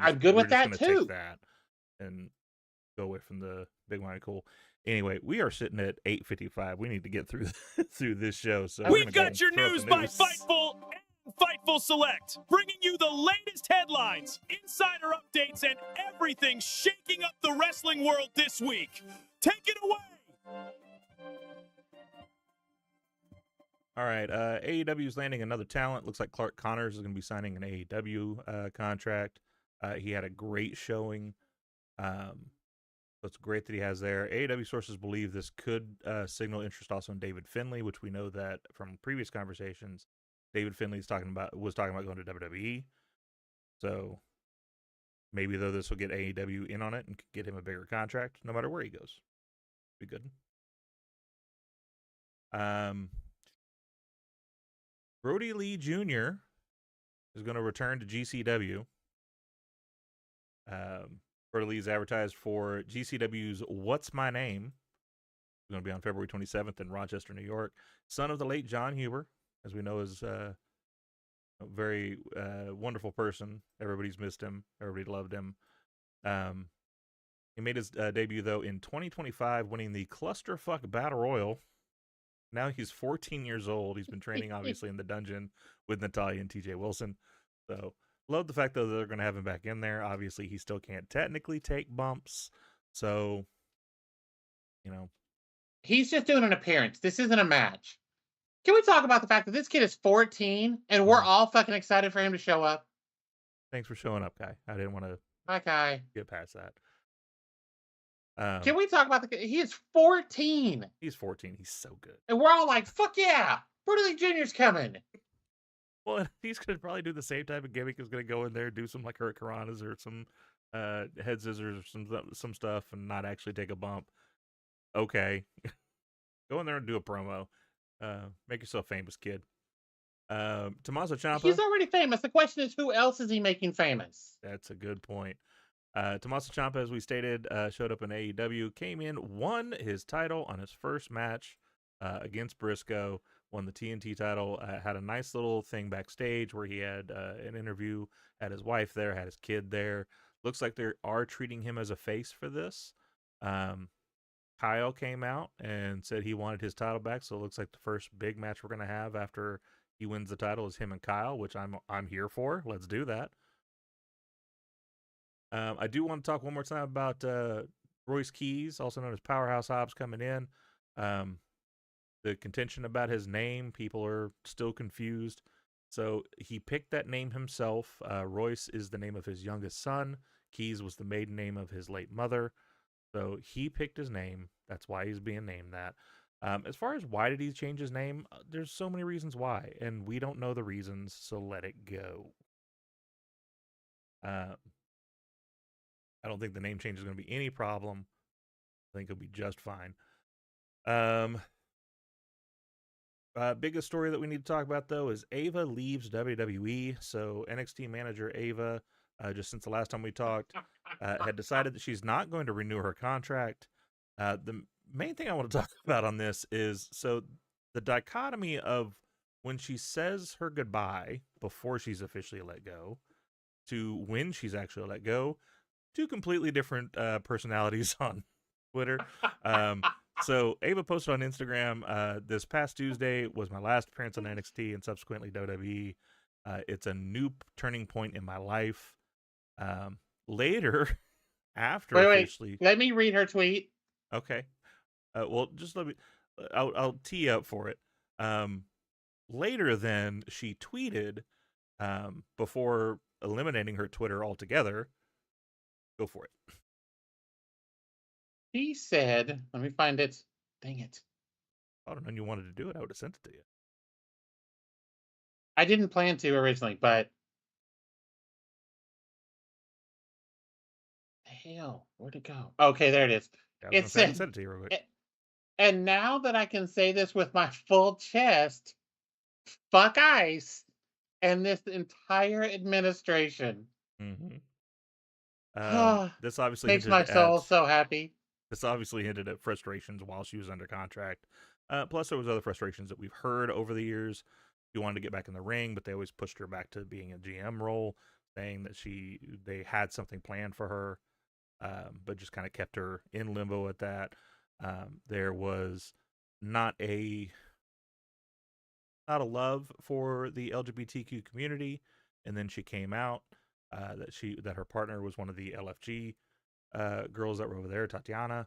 I'm good with that, too. Take that and go away from the Big Mommy Cool. Anyway, we are sitting at 8:55. We need to get through this show. So we've got your news by Fightful and Fightful Select, bringing you the latest headlines, insider updates, and everything shaking up the wrestling world this week. Take it away. All right, AEW is landing another talent. Looks like Clark Connors is going to be signing an AEW contract. He had a great showing. So it's great that he has there. AEW sources believe this could signal interest also in David Finlay, which we know that from previous conversations, David Finlay was talking about going to WWE. So maybe though this will get AEW in on it and get him a bigger contract, no matter where he goes. Be good. Brodie Lee Jr. is going to return to GCW. Brodie Lee is advertised for GCW's What's My Name. It's going to be on February 27th in Rochester, New York. Son of the late John Huber, as we know, is a very wonderful person. Everybody's missed him. Everybody loved him. He made his debut, though, in 2025, winning the Clusterfuck Battle Royal. Now he's 14 years old. He's been training, obviously, in the dungeon with Natalya and TJ Wilson. So, love the fact, though, that they're going to have him back in there. Obviously, he still can't technically take bumps. So, you know. He's just doing an appearance. This isn't a match. Can we talk about the fact that this kid is 14 and we're all fucking excited for him to show up? Thanks for showing up, guy. I didn't want to Hi, Kai. Get past that. Can we talk about he is 14. He's 14. He's so good. And we're all like, fuck yeah, Brodie Lee Jr.'s coming. Well, he's going to probably do the same type of gimmick. He's going to go in there, do some like hurricanranas or some head scissors or some stuff and not actually take a bump. Okay. Go in there and do a promo. Make yourself famous, kid. Tommaso Ciampa. He's already famous. The question is, who else is he making famous? That's a good point. Tommaso Ciampa, as we stated, showed up in AEW, came in, won his title on his first match against Briscoe, won the TNT title, had a nice little thing backstage where he had an interview, had his wife there, had his kid there. Looks like they are treating him as a face for this. Kyle came out and said he wanted his title back, so it looks like the first big match we're going to have after he wins the title is him and Kyle, which I'm here for. Let's do that. I do want to talk one more time about Royce Keys, also known as Powerhouse Hobbs, coming in. The contention about his name, people are still confused. So he picked that name himself. Royce is the name of his youngest son. Keys was the maiden name of his late mother. So he picked his name. That's why he's being named that. As far as why did he change his name, there's so many reasons why, and we don't know the reasons, so let it go. I don't think the name change is going to be any problem. I think it'll be just fine. Biggest story that we need to talk about, though, is Ava leaves WWE. So NXT manager Ava, just since the last time we talked, had decided that she's not going to renew her contract. The main thing I want to talk about on this is, so the dichotomy of when she says her goodbye before she's officially let go to when she's actually let go, two completely different personalities on Twitter. So Ava posted on Instagram, this past Tuesday was my last appearance on NXT and subsequently WWE. It's a new turning point in my life. Later, after officially... Let me read her tweet. Okay. Well, just let me... I'll tee up for it. Later then, she tweeted, before eliminating her Twitter altogether. Go for it. He said, let me find it. Dang it. I don't know you wanted to do it. I would have sent it to you. I didn't plan to originally, but hell, where'd it go? Okay, there it is. It said, sent it to you real quick. And now that I can say this with my full chest, fuck ICE and this entire administration. Mm-hmm. This obviously makes my soul so happy. This obviously hinted at frustrations while she was under contract. Plus, there was other frustrations that we've heard over the years. She wanted to get back in the ring, but they always pushed her back to being a GM role, saying that they had something planned for her, but just kind of kept her in limbo at that. There was not a love for the LGBTQ community, and then she came out that her partner was one of the LFG girls that were over there, Tatiana.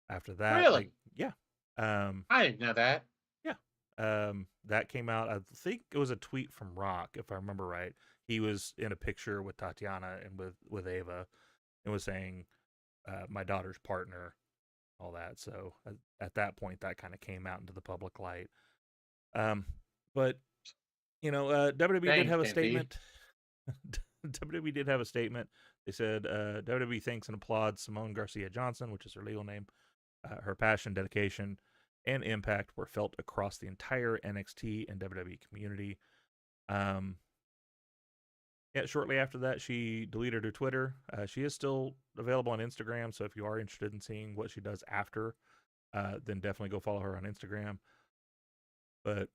After that, really, yeah, I didn't know that. Yeah, that came out. I think it was a tweet from Rock, if I remember right. He was in a picture with Tatiana and with Ava, and was saying, "My daughter's partner," all that. So at that point, that kind of came out into the public light. But WWE did have a statement. WWE did have a statement. They said WWE thanks and applauds Simone Garcia Johnson, which is her legal name. Her passion, dedication, and impact were felt across the entire NXT and WWE community. Shortly after that, she deleted her Twitter. She is still available on Instagram, so if you are interested in seeing what she does after, then definitely go follow her on Instagram. But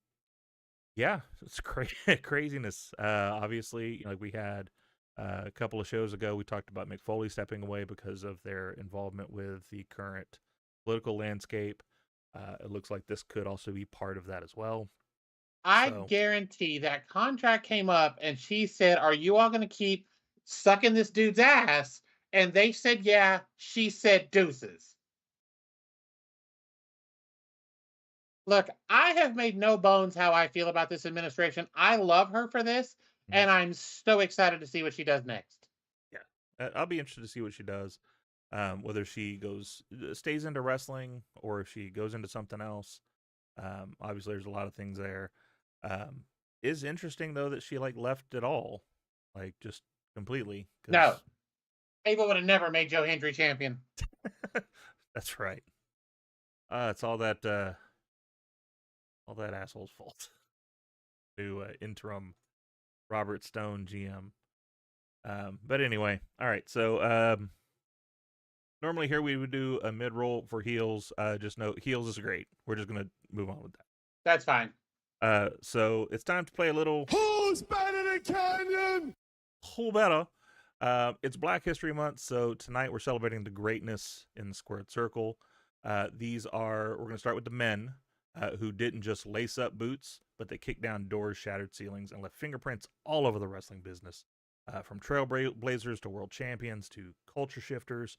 yeah, it's craziness. Obviously, we had a couple of shows ago, we talked about Mick Foley stepping away because of their involvement with the current political landscape. It looks like this could also be part of that as well. I guarantee that contract came up and she said, "Are you all going to keep sucking this dude's ass?" And they said, "Yeah." She said, "Deuces." Look, I have made no bones how I feel about this administration. I love her for this, and I'm so excited to see what she does next. I'll be interested to see what she does. Whether she stays into wrestling or if she goes into something else. Obviously, there's a lot of things there. Is interesting though that she left it all, just completely. No, Ava would have never made Joe Hendry champion. That's right. It's all that asshole's fault. New interim Robert Stone GM. But anyway, all right. So normally here we would do a mid-roll for heels. Just note, heels is great. We're just gonna move on with that. That's fine. So it's time to play a little Who's better than Canyon? Who better? It's Black History Month, so tonight we're celebrating the greatness in the squared circle. We're going to start with the men who didn't just lace up boots, but they kicked down doors, shattered ceilings, and left fingerprints all over the wrestling business. From trailblazers to world champions to culture shifters.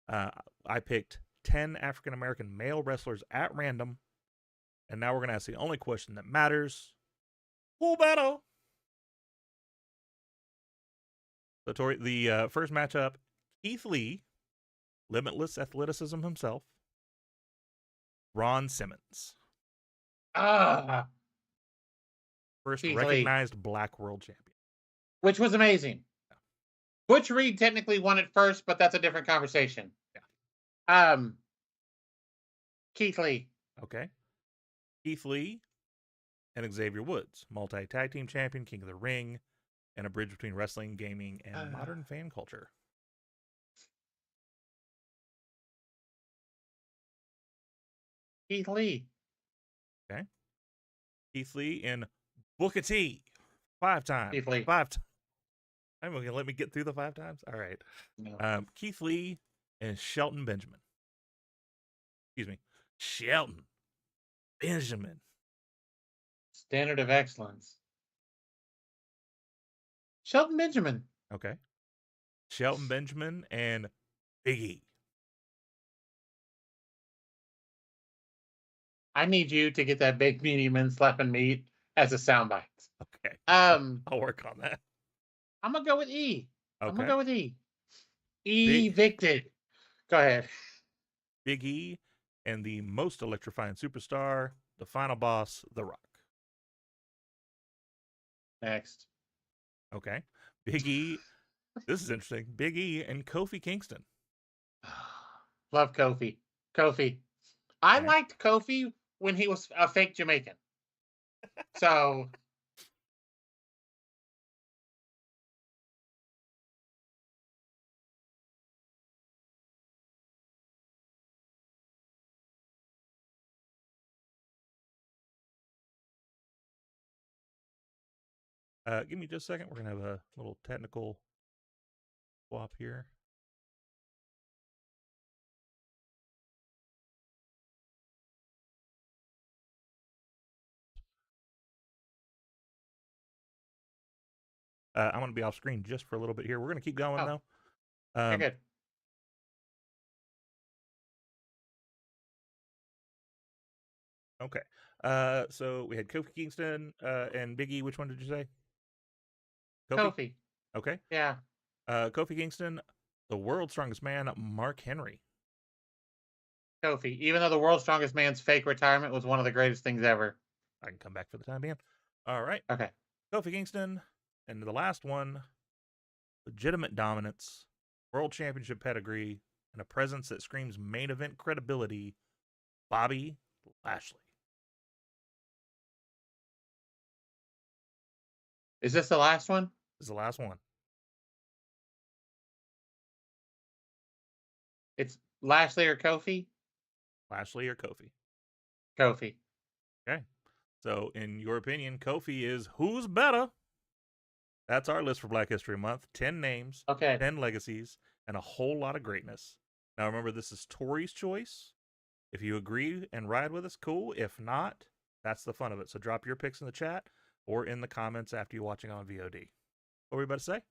I picked 10 African-American male wrestlers at random, and now we're going to ask the only question that matters. Who better? So, Tori, the first matchup, Keith Lee, limitless athleticism himself, Ron Simmons. First Keith recognized Black World Champion. Which was amazing. Yeah. Butch Reed technically won it first, but that's a different conversation. Yeah. Keith Lee. Okay. Keith Lee and Xavier Woods, multi-tag team champion, King of the Ring, and a bridge between wrestling, gaming, and modern fan culture. Keith Lee. Okay. Keith Lee and Booker T. 5 times. Keith Lee. 5 times. I'm going to let me get through the 5 times. All right. No. Keith Lee and Shelton Benjamin. Excuse me. Shelton Benjamin. Standard of excellence. Shelton Benjamin. Okay. Shelton Benjamin and Big E. I need you to get that big medium and slapping meat as a soundbite. Okay. I'll work on that. I'm gonna go with E. Okay. I'm gonna go with E. Evicted. Go ahead. Big E and the most electrifying superstar, the final boss, The Rock. Next. Okay. Big E. This is interesting. Big E and Kofi Kingston. Love Kofi. Kofi. I liked Kofi when he was a fake Jamaican. So. Give me just a second. We're going to have a little technical swap here. I'm going to be off screen just for a little bit here. We're going to keep going though. You're good. Okay. So we had Kofi Kingston and Big E. Which one did you say? Kofi. Okay. Yeah. Kofi Kingston, the world's strongest man, Mark Henry. Kofi. Even though the world's strongest man's fake retirement was one of the greatest things ever. I can come back for the time being. All right. Okay. Kofi Kingston. And the last one, legitimate dominance, world championship pedigree, and a presence that screams main event credibility, Bobby Lashley. Is this the last one? This is the last one. It's Lashley or Kofi? Lashley or Kofi? Kofi. Okay. So, in your opinion, Kofi is who's better? That's our list for Black History Month. 10 names, okay. 10 legacies, and a whole lot of greatness. Now, remember, this is Tori's choice. If you agree and ride with us, cool. If not, that's the fun of it. So drop your picks in the chat or in the comments after you're watching on VOD. What were you about to say?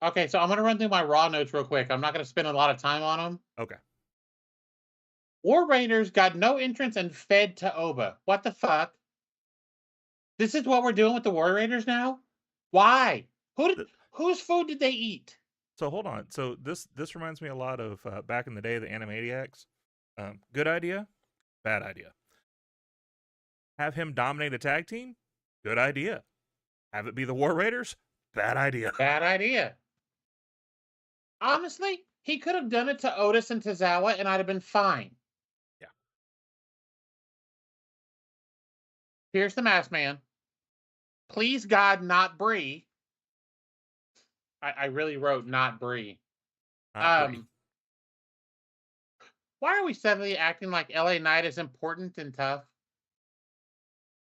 Okay, so I'm going to run through my Raw notes real quick. I'm not going to spend a lot of time on them. Okay. War Raiders got no entrance and fed to Oba. What the fuck? This is what we're doing with the War Raiders now? Why? Whose food did they eat? So hold on. So this reminds me a lot of back in the day, the Animaniacs. Good idea, bad idea. Have him dominate a tag team? Good idea. Have it be the War Raiders? Bad idea. Bad idea. Honestly, he could have done it to Otis and Tozawa, and I'd have been fine. Yeah. Here's the Masked Man. Please, God, not Brie. I really wrote not Brie. Why are we suddenly acting like LA Knight is important and tough?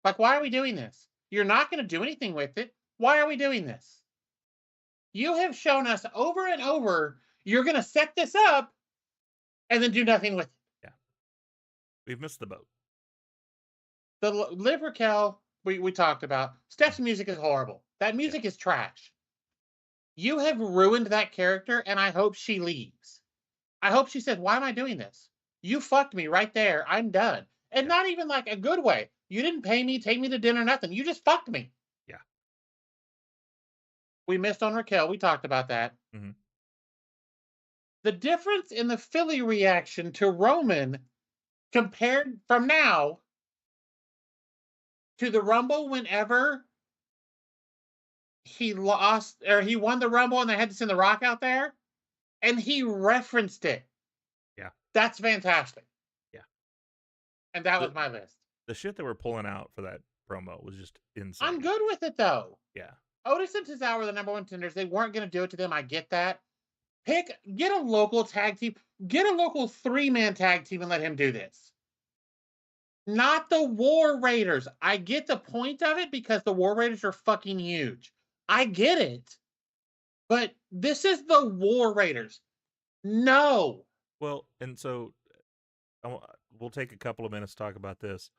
Like, why are we doing this? You're not going to do anything with it. Why are we doing this? You have shown us over and over you're going to set this up and then do nothing with it. Yeah. We've missed the boat. The Liv Raquel we talked about. Steph's music is horrible. That music is trash. You have ruined that character, and I hope she leaves. I hope she says, why am I doing this? You fucked me right there. I'm done. And not even like a good way. You didn't pay me, take me to dinner, nothing. You just fucked me. Yeah. We missed on Raquel. We talked about that. Mm-hmm. The difference in the Philly reaction to Roman compared from now to the Rumble whenever he lost or he won the Rumble and they had to send The Rock out there and he referenced it. Yeah. That's fantastic. Yeah. And that was my list. The shit that we're pulling out for that promo was just insane. I'm good with it though. Yeah. Otis and Tozawa were the number one contenders. They weren't going to do it to them. I get that. Get a local tag team. Get a local 3-man tag team and let him do this. Not the War Raiders. I get the point of it because the War Raiders are fucking huge. I get it. But this is the War Raiders. No. Well, and so we'll take a couple of minutes to talk about this.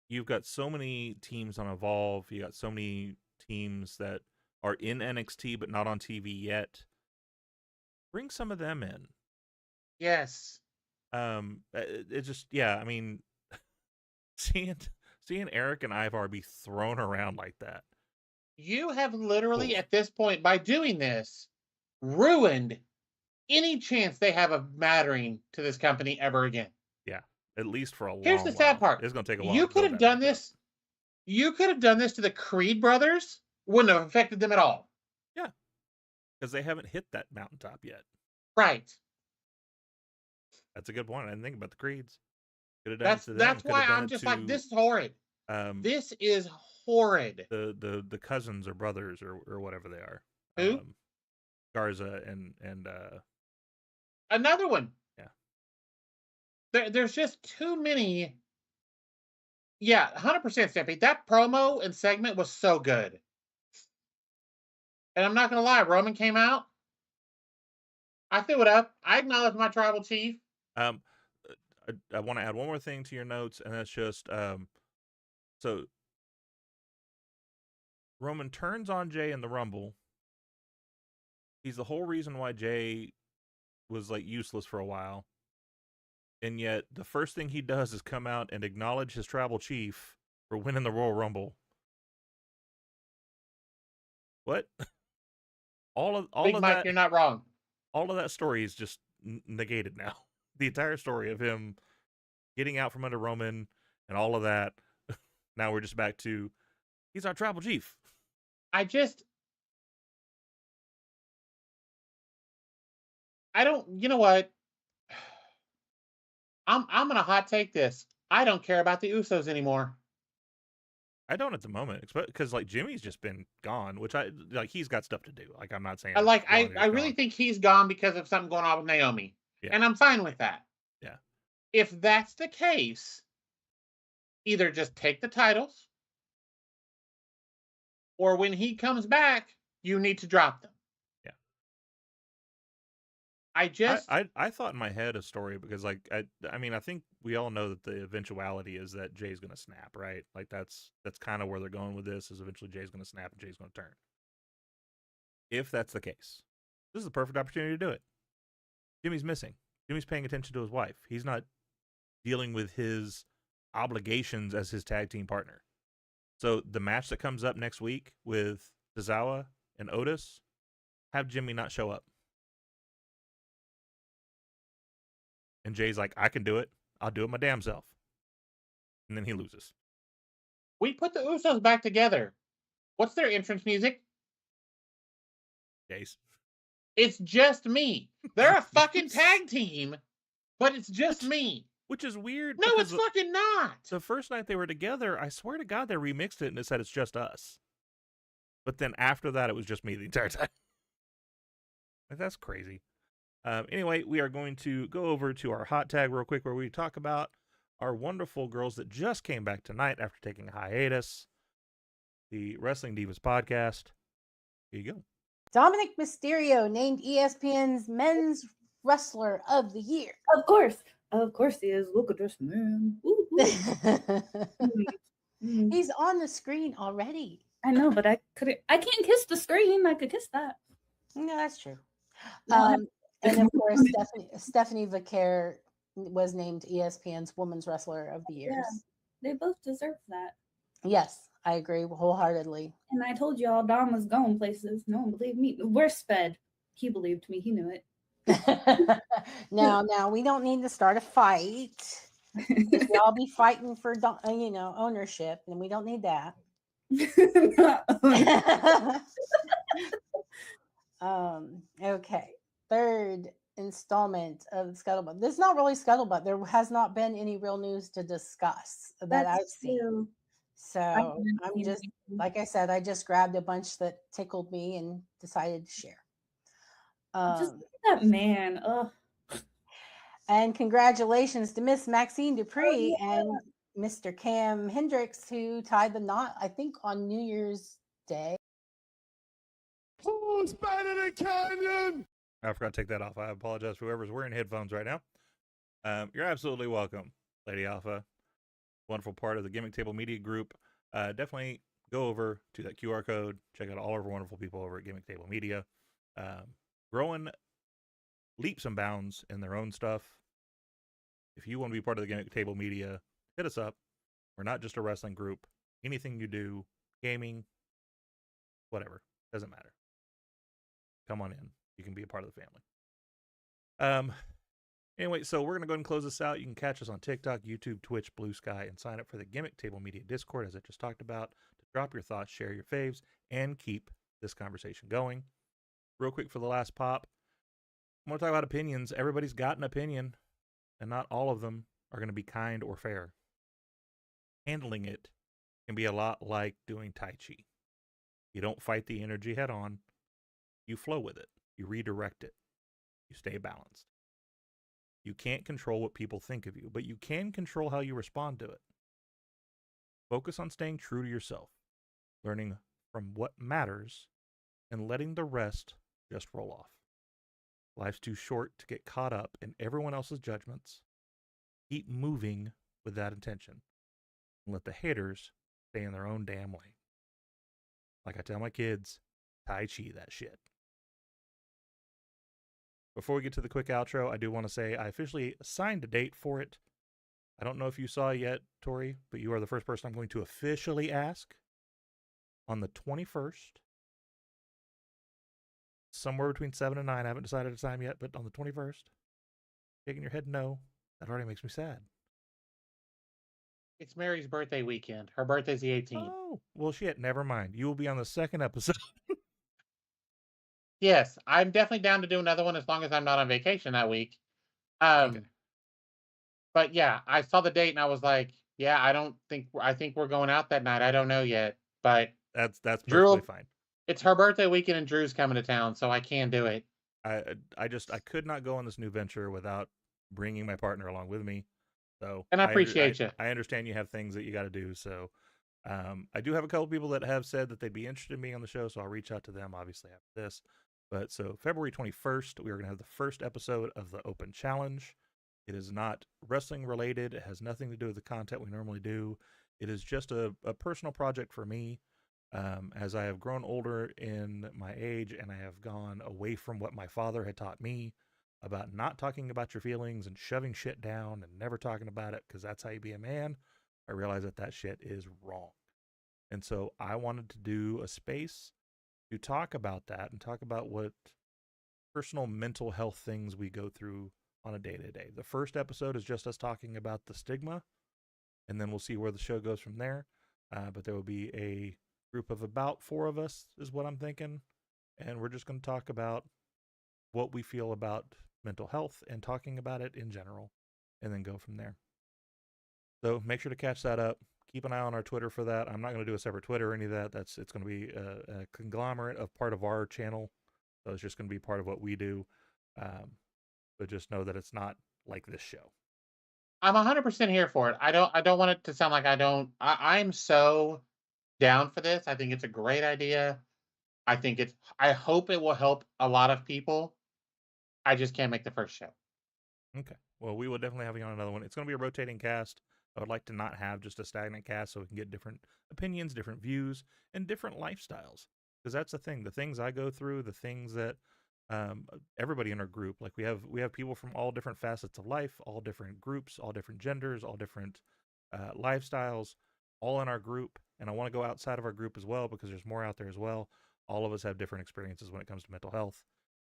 You've got so many teams on Evolve. You got so many teams that are in NXT but not on TV yet. Bring some of them in. Yes. It just, yeah, I mean, seeing Eric and Ivar be thrown around like that. You have literally, at this point, by doing this, ruined any chance they have of mattering to this company ever again. Yeah, at least for a long while. Here's the sad part. It's going to take a while. You could have done this. You could have done this to the Creed brothers. Wouldn't have affected them at all. Yeah, because they haven't hit that mountaintop yet. Right. That's a good point. I didn't think about the Creeds. Could have done it to them. That's why I'm just like, this is horrid. This is horrid. The cousins or brothers or whatever they are. Who? Garza and another one. Yeah. There's just too many. Yeah, 100% Stampy. That promo and segment was so good. And I'm not gonna lie, Roman came out. I threw it up. I acknowledge my tribal chief. I want to add one more thing to your notes, and that's just so Roman turns on Jey in the Rumble. He's the whole reason why Jey was like useless for a while. And yet the first thing he does is come out and acknowledge his tribal chief for winning the Royal Rumble. What? all Big of Mike, that, you're not wrong. all of that story is just negated now. The entire story of him getting out from under Roman and all of that. Now we're just back to he's our tribal chief. I don't, you know what? I'm gonna hot take this. I don't care about the Usos anymore. I don't at the moment, because like Jimmy's just been gone, which I like. He's got stuff to do. Like I'm not saying. I really think he's gone because of something going on with Naomi, and I'm fine with that. Yeah. If that's the case, either just take the titles, or when he comes back, you need to drop them. Yeah. I thought in my head a story because like I mean I think we all know that the eventuality is that Jay's going to snap, right? Like that's kind of where they're going with this, is eventually Jay's going to snap and Jay's going to turn. If that's the case, this is the perfect opportunity to do it. Jimmy's missing. Jimmy's paying attention to his wife. He's not dealing with his obligations as his tag team partner. So the match that comes up next week with Tozawa and Otis, have Jimmy not show up. And Jay's like, I can do it. I'll do it my damn self. And then he loses. We put the Usos back together. What's their entrance music? Jace. It's just me. They're a fucking tag team, but it's just me. Which is weird. No, it's fucking not. The first night they were together, I swear to God, they remixed it and it said it's just us. But then after that, it was just me the entire time. Like, that's crazy. Anyway, we are going to go over to our hot tag real quick where we talk about our wonderful girls that just came back tonight after taking a hiatus. The Wrestling Divas podcast. Here you go. Dominic Mysterio named ESPN's Men's Wrestler of the Year. Of course he is. Look at this man. Ooh, ooh. He's on the screen already. I know, but I can't kiss the screen. I could kiss that. No, that's true. No, and of course, Stephanie Vaquer was named ESPN's Women's Wrestler of the Year. Yeah, they both deserve that. Yes, I agree wholeheartedly. And I told y'all Dom was going places. No one believed me. We're sped. He believed me. He knew it. Now, we don't need to start a fight. We all be fighting for, ownership, and we don't need that. Okay. Third installment of Scuttlebutt. This is not really Scuttlebutt. There has not been any real news to discuss that I've seen. True. So I'm just, like I said, I just grabbed a bunch that tickled me and decided to share. Just look at that man. Ugh. And congratulations to Miss Maxine Dupree and Mr. Cam Hendricks, who tied the knot, I think, on New Year's Day. Who's better than Canyon? I forgot to take that off. I apologize for whoever's wearing headphones right now. You're absolutely welcome, Lady Alpha. Wonderful part of the Gimmick Table Media Group. Definitely go over to that QR code. Check out all of our wonderful people over at Gimmick Table Media. Growing leaps and bounds in their own stuff. If you want to be part of the Gimmick Table Media, hit us up. We're not just a wrestling group. Anything you do, gaming, whatever, doesn't matter. Come on in. You can be a part of the family. Anyway, so we're going to go ahead and close this out. You can catch us on TikTok, YouTube, Twitch, Blue Sky, and sign up for the Gimmick Table Media Discord, as I just talked about, to drop your thoughts, share your faves, and keep this conversation going. Real quick for the last pop, I'm going to talk about opinions. Everybody's got an opinion, and not all of them are going to be kind or fair. Handling it can be a lot like doing Tai Chi. You don't fight the energy head on. You flow with it. You redirect it. You stay balanced. You can't control what people think of you, but you can control how you respond to it. Focus on staying true to yourself, learning from what matters, and letting the rest just roll off. Life's too short to get caught up in everyone else's judgments. Keep moving with that intention, and let the haters stay in their own damn lane. Like I tell my kids, Tai Chi that shit. Before we get to the quick outro, I do want to say I officially signed a date for it. I don't know if you saw it yet, Tori, but you are the first person I'm going to officially ask. On the 21st, somewhere between 7 and 9, I haven't decided a time yet, but on the 21st, shaking your head no, that already makes me sad. It's Mary's birthday weekend. Her birthday's the 18th. Oh, well, shit, never mind. You will be on the second episode. Yes, I'm definitely down to do another one as long as I'm not on vacation that week. Okay. But yeah, I saw the date and I was like, yeah, I think we're going out that night. I don't know yet, but That's Drew, perfectly fine. it's her birthday weekend and Drew's coming to town, so I can do it. I could not go on this new venture without bringing my partner along with me. So, And I appreciate you. I understand you have things that you got to do. So, I do have a couple people that have said that they'd be interested in being on the show. So I'll reach out to them obviously after this. But so February 21st, we are going to have the first episode of the Open Challenge. It is not wrestling related. It has nothing to do with the content we normally do. It is just a personal project for me. As I have grown older in my age and I have gone away from what my father had taught me about not talking about your feelings and shoving shit down and never talking about it because that's how you be a man, I realized that shit is wrong. And so I wanted to do a space to talk about that and talk about what personal mental health things we go through on a day-to-day. The first episode is just us talking about the stigma, and then we'll see where the show goes from there. But there will be a group of about 4 of us is what I'm thinking. And we're just going to talk about what we feel about mental health and talking about it in general, and then go from there. So make sure to catch that up. Keep an eye on our Twitter for that. I'm not going to do a separate Twitter or any of that. It's going to be a conglomerate of part of our channel. So it's just going to be part of what we do. But just know that it's not like this show. I'm 100% here for it. I don't want it to sound like I'm so down for this. I think it's a great idea. I hope it will help a lot of people. I just can't make the first show. Okay. Well, we will definitely have you on another one. It's going to be a rotating cast. I would like to not have just a stagnant cast so we can get different opinions, different views, and different lifestyles. Because that's the thing. The things I go through, the things that everybody in our group, like we have people from all different facets of life, all different groups, all different genders, all different lifestyles, all in our group. And I want to go outside of our group as well because there's more out there as well. All of us have different experiences when it comes to mental health.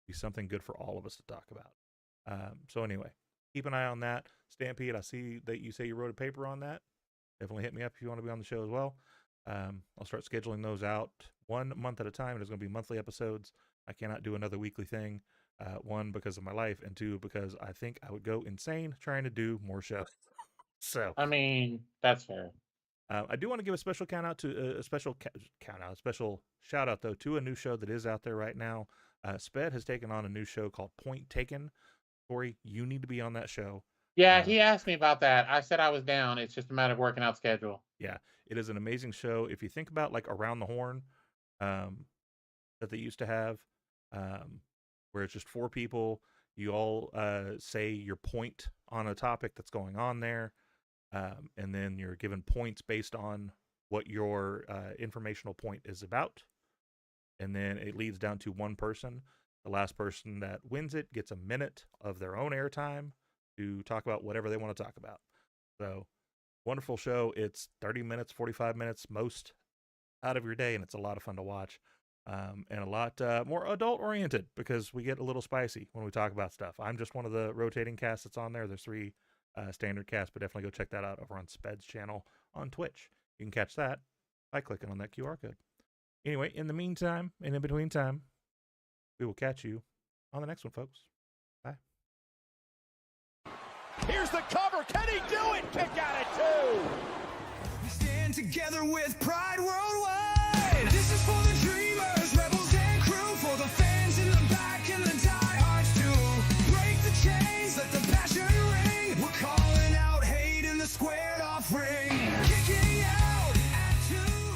Be something good for all of us to talk about. So anyway, keep an eye on that. Stampede, I see that you say you wrote a paper on that. Definitely hit me up if you want to be on the show as well. I'll start scheduling those out 1 month at a time. There's going to be monthly episodes. I cannot do another weekly thing. 1, because of my life, and 2, because I think I would go insane trying to do more shows. So I mean, that's fair. I do want to give a special special shout out though to a new show that is out there right now. Sped has taken on a new show called Point Taken. Corey, you need to be on that show. Yeah, he asked me about that. I said I was down. It's just a matter of working out schedule. Yeah, it is an amazing show. If you think about like Around the Horn, that they used to have, where it's just 4 people, you all say your point on a topic that's going on there, and then you're given points based on what your informational point is about, and then it leads down to 1 person. The last person that wins it gets a minute of their own airtime to talk about whatever they want to talk about. So, wonderful show. It's 30 minutes, 45 minutes most out of your day, and it's a lot of fun to watch. And a lot more adult-oriented because we get a little spicy when we talk about stuff. I'm just one of the rotating casts that's on there. There's 3 standard casts, but definitely go check that out over on Sped's channel on Twitch. You can catch that by clicking on that QR code. Anyway, in the meantime, and in between time, we will catch you on the next one, folks. Bye. Here's the cover. Can he do it? Kick out at 2. We stand together with pride.